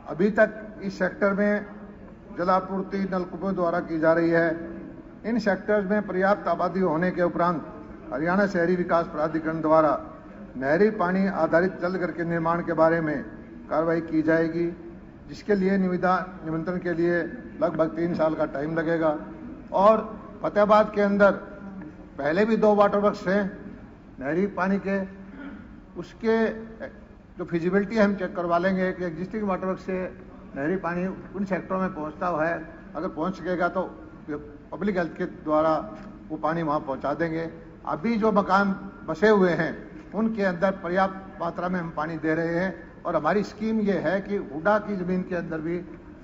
अभी तक इस सेक्टर में जलापूर्ति नलकूपों द्वारा की जा रही है। इन सेक्टर्स में पर्याप्त आबादी होने के उपरांत हरियाणा शहरी विकास प्राधिकरण द्वारा नहरी पानी आधारित जल घर के निर्माण के बारे में कार्रवाई की जाएगी, जिसके लिए निमंत्रण के लिए लगभग 3 साल का टाइम लगेगा। और फतेहाबाद के अंदर पहले भी 2 वाटर वर्क्स हैं नहरी पानी के, उसके जो फिजिबिलिटी है हम चेक करवा लेंगे कि एग्जिस्टिंग वाटर वर्क से नहरी पानी उन सेक्टरों में पहुंचता हुआ है। अगर पहुंच सकेगा तो पब्लिक हेल्थ के द्वारा वो पानी वहां पहुंचा देंगे। अभी जो मकान बसे हुए हैं उनके अंदर पर्याप्त मात्रा में हम पानी दे रहे हैं और हमारी स्कीम ये है कि हुडा की जमीन के अंदर भी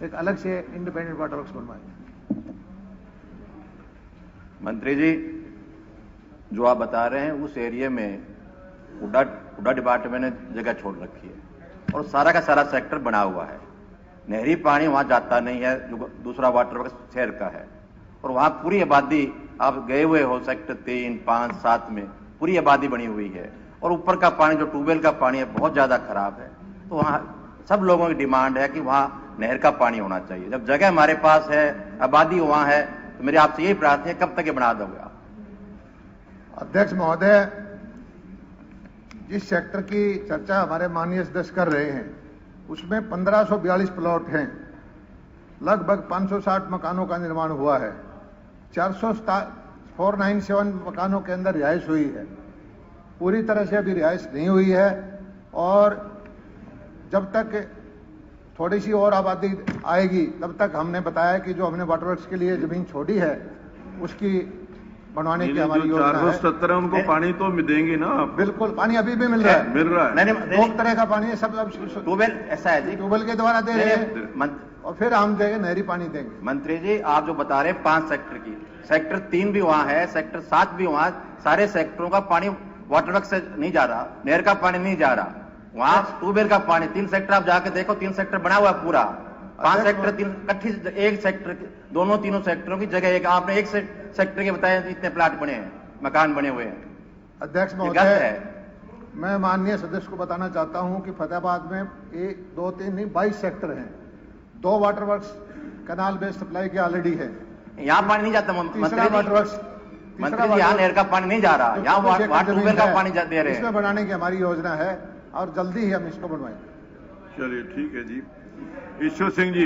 एक अलग से इंडिपेंडेंट वाटर वर्क्स बनवाएं। मंत्री जी, जो आप बता रहे हैं उस एरिया में हुडा डिपार्टमेंट ने जगह छोड़ रखी है और सारा का सारा सेक्टर बना हुआ है। नहरी पानी वहां जाता नहीं है, जो दूसरा वाटर वर्क शहर का है। और वहां पूरी आबादी, आप गए हुए हो सेक्टर 3, 5, 7 में पूरी आबादी बनी हुई है और ऊपर का पानी जो ट्यूबवेल का पानी है बहुत ज्यादा खराब है। तो वहां सब लोगों की डिमांड है कि वहां नहर का पानी होना चाहिए। जब जगह हमारे पास है, आबादी वहां है, तो मेरी आपसे यही प्रार्थना है, कब तक ये बना दोगे आप? अध्यक्ष महोदय, जिस सेक्टर की चर्चा हमारे माननीय सदस्य कर रहे हैं उसमें 1542 प्लॉट हैं, लगभग 560 मकानों का निर्माण हुआ है, 497 मकानों के अंदर रिहाइश हुई है। पूरी तरह से अभी रिहाइश नहीं हुई है और जब तक थोड़ी सी और आबादी आएगी तब तक हमने बताया कि जो हमने वाटर वर्क्स के लिए जमीन छोड़ी है उसकी बनवाने की हमारी योजना है। 470 है उनको पानी तो देंगे ना? बिल्कुल, पानी अभी भी मिल रहा है। मिल रहा है। दो तरह का पानी है, सब ट्यूबवेल ऐसा है जी, ट्यूबवेल के द्वारा दे रहे हैं और फिर हम देंगे नहरी पानी देंगे। मंत्री जी, आप जो बता रहे हैं 5 सेक्टर की, सेक्टर 3 भी वहां है, सेक्टर 7 भी वहां, सारे सेक्टरों का पानी वाटर वर्क से नहीं जा रहा, नहर का पानी नहीं जा रहा, वहां ट्यूबवेल का पानी। 3 सेक्टर आप जाके देखो, 3 सेक्टर बना हुआ पूरा, 5 सेक्टर 3 इकट्ठी, एक सेक्टर दोनों तीनों सेक्टरों की जगह एक, आपने एक सेक्टर के बताया इतने प्लाट बने हैं, मकान बने हुए हैं। अध्यक्ष महोदय, मैं माननीय सदस्य को बताना चाहता हूं कि फतेहाबाद में 1, 2, 3 नहीं 22 सेक्टर हैं, 2 वाटर वर्क्स कनाल बेस्ड सप्लाई की ऑलरेडी है। यहाँ पानी नहीं जाता मंत्री जी, यहाँ नहर का पानी नहीं जा रहा, यहाँ ट्यूबवेल का पानी दे रहे हैं। इसमें बनाने की हमारी योजना है और जल्दी ही हम इसको बनवाएंगे। चलिए ठीक है जी। ईश्वर सिंह जी,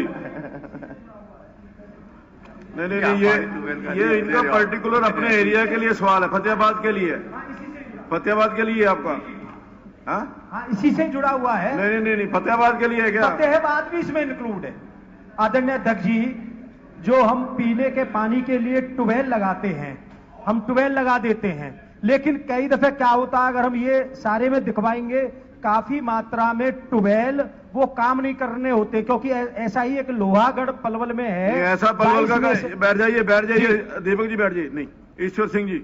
नहीं, ये इनका पर्टिकुलर अपने एरिया के लिए सवाल है, फतेहाबाद के लिए आपका। हाँ, इसी से जुड़ा हुआ है। नहीं, फतेहाबाद के लिए है क्या? फतेहाबाद भी इसमें इंक्लूड है। आदरणीय अध्यक्ष जी, जो हम पीने के पानी के लिए ट्यूबवेल लगाते हैं, हम ट्यूबवेल लगा देते हैं, लेकिन कई दफे क्या होता है, अगर हम ये सारे में दिखवाएंगे, काफी मात्रा में ट्यूबवेल वो काम नहीं करने होते, क्योंकि ऐसा ही एक लोहागढ़ पलवल में है। ऐसा पलवल का बैठ जाइए दीपक जी, बैठ जाइए। नहीं, ईश्वर सिंह जी,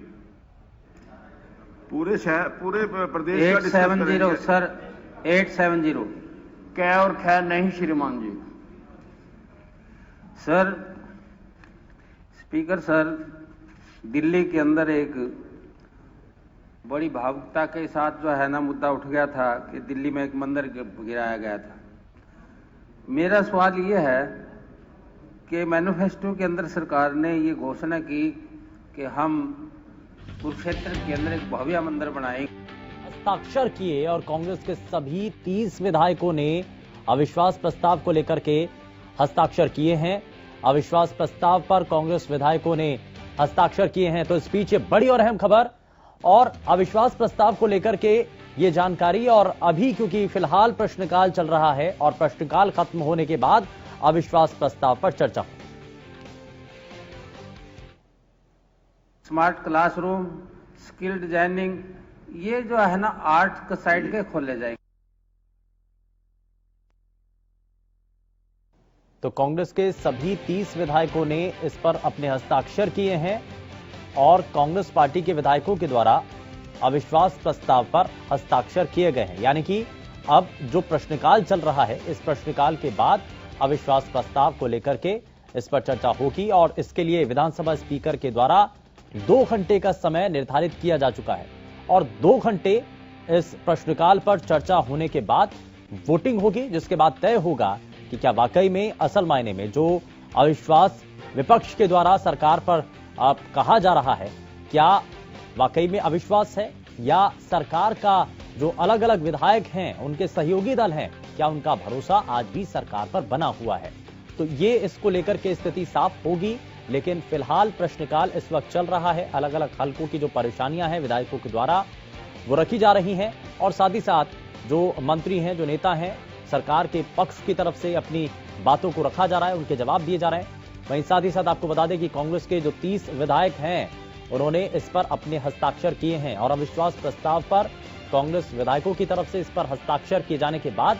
पूरे शहर, पूरे प्रदेश 870 सर, 870 कै और खैर नहीं श्रीमान जी। सर, स्पीकर सर, दिल्ली के अंदर एक बड़ी भावुकता के साथ जो है ना मुद्दा उठ गया था कि दिल्ली में एक मंदिर गिराया गया था। मेरा सवाल ये है कि मैनिफेस्टो के अंदर सरकार ने ये घोषणा की कि हम कुरुक्षेत्र के अंदर एक भव्य मंदिर बनाएंगे। हस्ताक्षर किए और कांग्रेस के सभी 30 विधायकों ने अविश्वास प्रस्ताव को लेकर के हस्ताक्षर किए हैं। अविश्वास प्रस्ताव पर कांग्रेस विधायकों ने हस्ताक्षर किए हैं। तो इस पीछे बड़ी और अहम खबर और अविश्वास प्रस्ताव को लेकर के ये जानकारी, और अभी क्योंकि फिलहाल प्रश्नकाल चल रहा है और प्रश्नकाल खत्म होने के बाद अविश्वास प्रस्ताव पर चर्चा हो। स्मार्ट क्लासरूम, स्किल डिजाइनिंग, ये जो है ना आर्ट का साइड के खोले जाएंगे। तो कांग्रेस के सभी 30 विधायकों ने इस पर अपने हस्ताक्षर किए हैं और कांग्रेस पार्टी के विधायकों के द्वारा अविश्वास प्रस्ताव पर हस्ताक्षर किए गए हैं। यानी कि अब जो प्रश्नकाल चल रहा है, इस प्रश्नकाल के बाद अविश्वास प्रस्ताव को लेकर के इस पर चर्चा होगी और इसके लिए विधानसभा स्पीकर के द्वारा 2 घंटे का समय निर्धारित किया जा चुका है और 2 घंटे इस प्रश्नकाल पर चर्चा होने के बाद वोटिंग होगी, जिसके बाद तय होगा कि क्या वाकई में असल मायने में जो अविश्वास विपक्ष के द्वारा सरकार पर कहा जा रहा है, क्या वाकई में अविश्वास है या सरकार का जो अलग अलग विधायक हैं, उनके सहयोगी दल हैं, क्या उनका भरोसा आज भी सरकार पर बना हुआ है। तो ये इसको लेकर के स्थिति साफ होगी। लेकिन फिलहाल प्रश्नकाल इस वक्त चल रहा है। अलग अलग हलकों की जो परेशानियां हैं विधायकों के द्वारा वो रखी जा रही हैं और साथ ही साथ जो मंत्री हैं, जो नेता हैं, सरकार के पक्ष की तरफ से अपनी बातों को रखा जा रहा है, उनके जवाब दिए जा रहे हैं। वहीं साथ ही साथ आपको बता दें कि कांग्रेस के जो 30 विधायक हैं, उन्होंने इस पर अपने हस्ताक्षर किए हैं और अविश्वास प्रस्ताव पर कांग्रेस विधायकों की तरफ से इस पर हस्ताक्षर किए जाने के बाद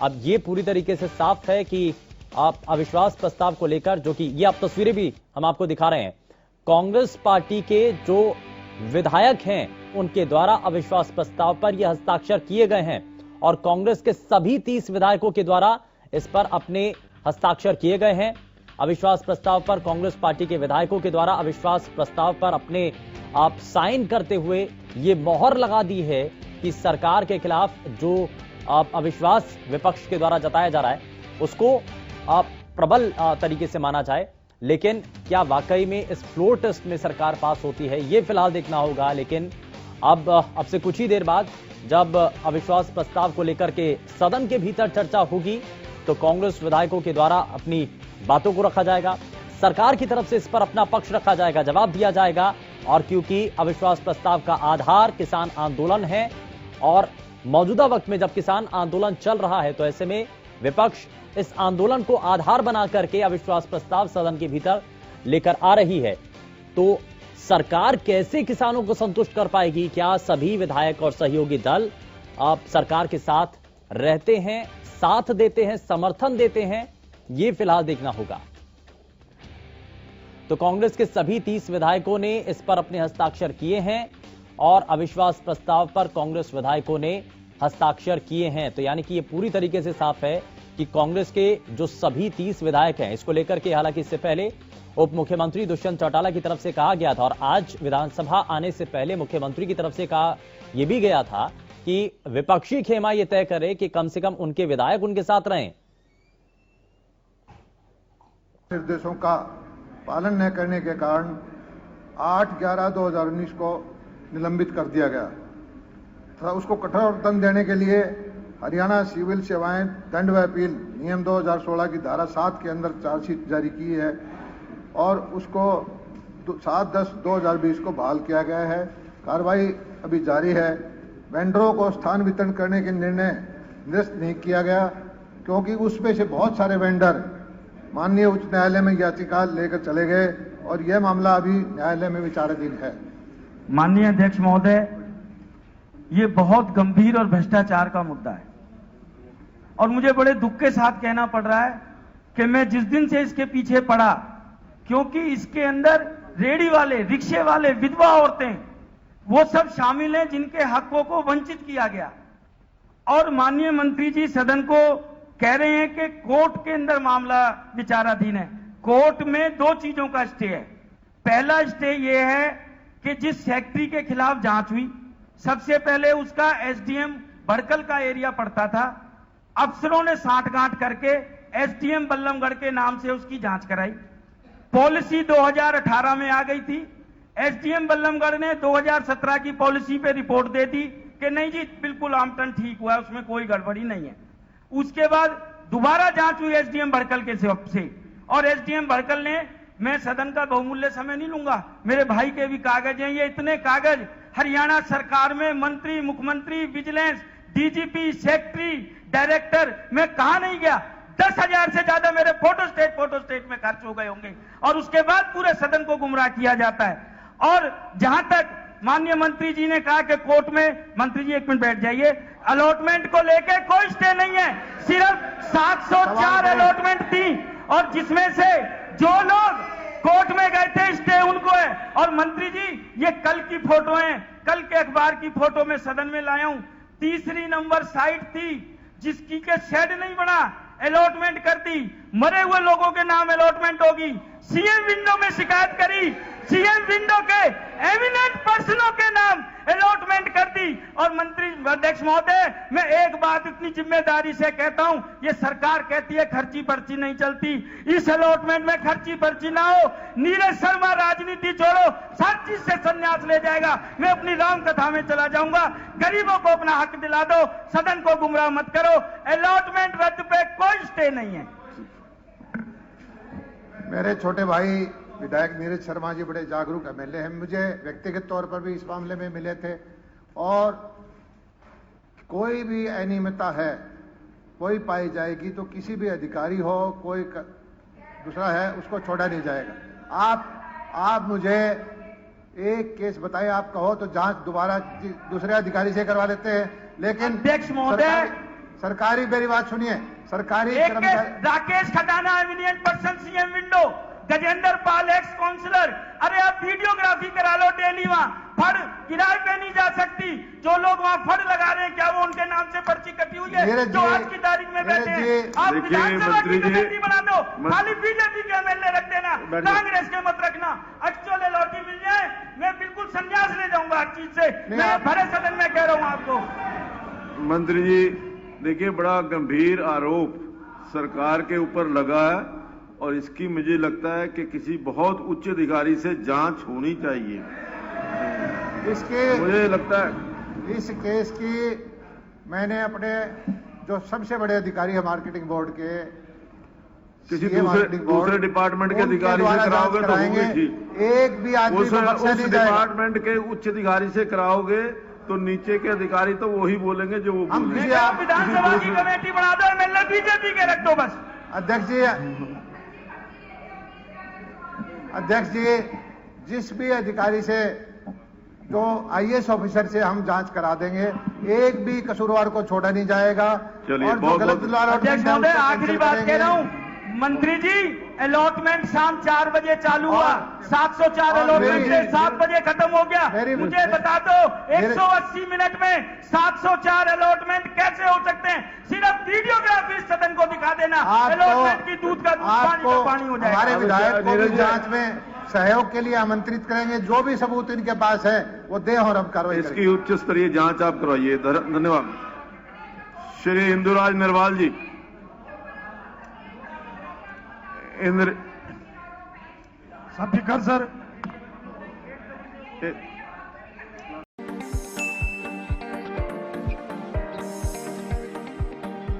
अब ये पूरी तरीके से साफ है कि आप अविश्वास प्रस्ताव को लेकर, जो कि ये आप तस्वीरें भी हम आपको दिखा रहे हैं, कांग्रेस पार्टी के जो विधायक हैं उनके द्वारा अविश्वास प्रस्ताव पर यह हस्ताक्षर किए गए हैं और कांग्रेस के सभी 30 विधायकों के द्वारा इस पर अपने हस्ताक्षर किए गए हैं। अविश्वास प्रस्ताव पर कांग्रेस पार्टी के विधायकों के द्वारा अविश्वास प्रस्ताव पर अपने आप साइन करते हुए ये मोहर लगा दी है कि सरकार के खिलाफ जो अविश्वास विपक्ष के द्वारा जताया जा रहा है उसको प्रबल तरीके से माना जाए। लेकिन क्या वाकई में इस फ्लोर टेस्ट में सरकार पास होती है, ये फिलहाल देखना होगा। लेकिन अब से कुछ ही देर बाद जब अविश्वास प्रस्ताव को लेकर के सदन के भीतर चर्चा होगी तो कांग्रेस विधायकों के द्वारा अपनी बातों को रखा जाएगा, सरकार की तरफ से इस पर अपना पक्ष रखा जाएगा, जवाब दिया जाएगा। और क्योंकि अविश्वास प्रस्ताव का आधार किसान आंदोलन है और मौजूदा वक्त में जब किसान आंदोलन चल रहा है तो ऐसे में विपक्ष इस आंदोलन को आधार बना करके अविश्वास प्रस्ताव सदन के भीतर लेकर आ रही है, तो सरकार कैसे किसानों को संतुष्ट कर पाएगी? क्या सभी विधायक और सहयोगी दल सरकार के साथ रहते हैं, साथ देते हैं, समर्थन देते हैं? ये फिलहाल देखना होगा। तो कांग्रेस के सभी 30 विधायकों ने इस पर अपने हस्ताक्षर किए हैं और अविश्वास प्रस्ताव पर कांग्रेस विधायकों ने हस्ताक्षर किए हैं। तो यानी कि ये पूरी तरीके से साफ है कि कांग्रेस के जो सभी 30 विधायक हैं, इसको लेकर के हालांकि इससे पहले उप मुख्यमंत्री दुष्यंत चौटाला की तरफ से कहा गया था और आज विधानसभा आने से पहले मुख्यमंत्री की तरफ से कहा यह भी गया था कि विपक्षी खेमा यह तय करे कि कम से कम उनके विधायक उनके साथ रहें। निर्देशों का पालन न करने के कारण 8/11/2019 को निलंबित कर दिया गया तथा उसको कठोर दंड देने के लिए हरियाणा सिविल सेवाएं दंड व अपील नियम 2016 की धारा 7 के अंदर चार्जशीट जारी की है और उसको 7/10/2020 को बहाल किया गया है। कार्रवाई अभी जारी है। वेंडरों को स्थान वितरण करने के निर्णय निरस्त नहीं किया गया क्योंकि उसमें से बहुत सारे वेंडर माननीय उच्च न्यायालय में याचिका लेकर चले गए और यह मामला अभी न्यायालय में विचाराधीन है। माननीय अध्यक्ष महोदय, ये बहुत गंभीर और भ्रष्टाचार का मुद्दा है और मुझे बड़े दुख के साथ कहना पड़ रहा है कि मैं जिस दिन से इसके पीछे पड़ा, क्योंकि इसके अंदर रेहड़ी वाले, रिक्शे वाले, विधवा औरतें, वो सब शामिल हैं जिनके हकों को वंचित किया गया। और माननीय मंत्री जी सदन को कह रहे हैं कि कोर्ट के अंदर मामला विचाराधीन है। कोर्ट में 2 चीजों का स्टे है। पहला स्टे ये है कि जिस सेक्रेटरी के खिलाफ जांच हुई, सबसे पहले उसका एसडीएम भड़कल का एरिया पड़ता था। अफसरों ने साठगांठ करके एसडीएम बल्लभगढ़ के नाम से उसकी जांच कराई। पॉलिसी 2018 में आ गई थी। एसडीएम बल्लभगढ़ ने 2017 की पॉलिसी पे रिपोर्ट दे दी कि नहीं जी, बिल्कुल आमटन ठीक हुआ है, उसमें कोई गड़बड़ी नहीं है। उसके बाद दोबारा जांच हुई एसडीएम भड़कल के से और एसडीएम भड़कल ने, मैं सदन का बहुमूल्य समय नहीं लूंगा, मेरे भाई के भी कागज हैं, ये इतने कागज हरियाणा सरकार में मंत्री, मुख्यमंत्री, विजिलेंस, डीजीपी, सेक्रेटरी, डायरेक्टर, मैं कहां नहीं गया, 10,000 से ज्यादा मेरे फोटो स्टेट में खर्च हो गए होंगे और उसके बाद पूरे सदन को गुमराह किया जाता है। और जहां तक माननीय मंत्री जी ने कहा कि कोर्ट में, मंत्री जी 1 मिनट बैठ जाइए, अलॉटमेंट को लेके कोई स्टे नहीं है, सिर्फ 704 अलॉटमेंट थी और जिसमें से जो लोग कोर्ट में गए थे स्टे उनको है। और मंत्री जी, ये कल की फोटो है, कल के अखबार की फोटो में सदन में लाया हूं। 3 नंबर साइट थी जिसकी के शेड नहीं बना, अलॉटमेंट कर दी, मरे हुए लोगों के नाम अलॉटमेंट होगी। सीएम विंडो में शिकायत करी, सीएम विंडो के एमिनेंट पर्सनों के नाम अलॉटमेंट कर दी। और मंत्री अध्यक्ष महोदय, मैं एक बात इतनी जिम्मेदारी से कहता हूं, ये सरकार कहती है खर्ची पर्ची नहीं चलती, इस अलॉटमेंट में खर्ची पर्ची ना हो। नीरज शर्मा राजनीति छोड़ो, हर चीज से संन्यास ले जाएगा, मैं अपनी राम कथा में चला जाऊंगा। गरीबों को अपना हक दिला दो, सदन को गुमराह मत करो। अलॉटमेंट रद्द पे कोई स्टे नहीं है। मेरे छोटे भाई विधायक नीरज शर्मा जी बड़े जागरूक एमएलए हैं, मुझे व्यक्तिगत तौर पर भी इस मामले में मिले थे और कोई भी अनियमितता है, कोई पाई जाएगी तो किसी भी अधिकारी हो, कोई दूसरा है, उसको छोड़ा नहीं जाएगा। आप मुझे एक केस बताएं, आप कहो तो जांच दोबारा दूसरे अधिकारी से करवा लेते हैं, लेकिन अध्यक्ष महोदय, सरकारी, मेरी बात सुनिए, सरकारी Rakesh Khatana eminent person CM window, Gajendra Pal ex councillor, अरे आप वीडियोग्राफी करा लो डेली, वहां फड़ किराए पे नहीं जा सकती, जो लोग वहां फड़ लगा रहे हैं क्या वो उनके नाम से पर्ची कटी हुई है जो आज की तारीख में बैठे हैं? आप विधानसभा की कमेटी बना दो, खाली बीजेपी के एमएलए रख देना, कांग्रेस के मत रखना। एक्चुअल अलॉटी मिल जाए, मैं बिल्कुल संन्यास ले जाऊंगा हर चीज से, मैं भरे सदन में कह रहा हूं आपको। मंत्री जी देखिए, बड़ा गंभीर आरोप सरकार के ऊपर लगा है और इसकी मुझे लगता है कि किसी बहुत उच्च अधिकारी से जांच होनी चाहिए। मुझे लगता है इस केस की मैंने अपने जो सबसे बड़े अधिकारी है मार्केटिंग बोर्ड के, किसी दूसरे डिपार्टमेंट के अधिकारी से कराओगे तो होगी ठीक, एक भी आदमी उस डिपार्टमेंट के उच्च अधिकारी से कराओगे तो नीचे के अधिकारी तो वही बोलेंगे जो वो बोलेंगे। आप विधानसभा की कमेटी बना दो, एमएलए बीजेपी के रख दो बस। अध्यक्ष जी, जिस भी अधिकारी से, जो आईएएस ऑफिसर से हम जांच करा देंगे, एक भी कसूरवार को छोड़ा नहीं जाएगा। चलिए, और जो गलत अध्यक्ष महोदय, आखिरी बात कह रहा हूं, मंत्री जी, अलॉटमेंट शाम 4 बजे चालू हुआ, 704 अलॉटमेंट से 7 बजे खत्म हो गया। मुझे बता दो 180 मिनट में 704 अलॉटमेंट कैसे हो सकते हैं? सिर्फ वीडियोग्राफी सदन को दिखा देना, अलॉटमेंट की दूध का दूध, पानी का पानी हो जाएगा। हमारे विधायक को भी जांच में सहयोग के लिए आमंत्रित करेंगे, जो भी सबूत इनके पास है वो दे और हम कार्रवाई इसकी उच्च स्तरीय जांच आप करवाइए। धन्यवाद। श्री इंदुराज नरवाल जी। Speaker sir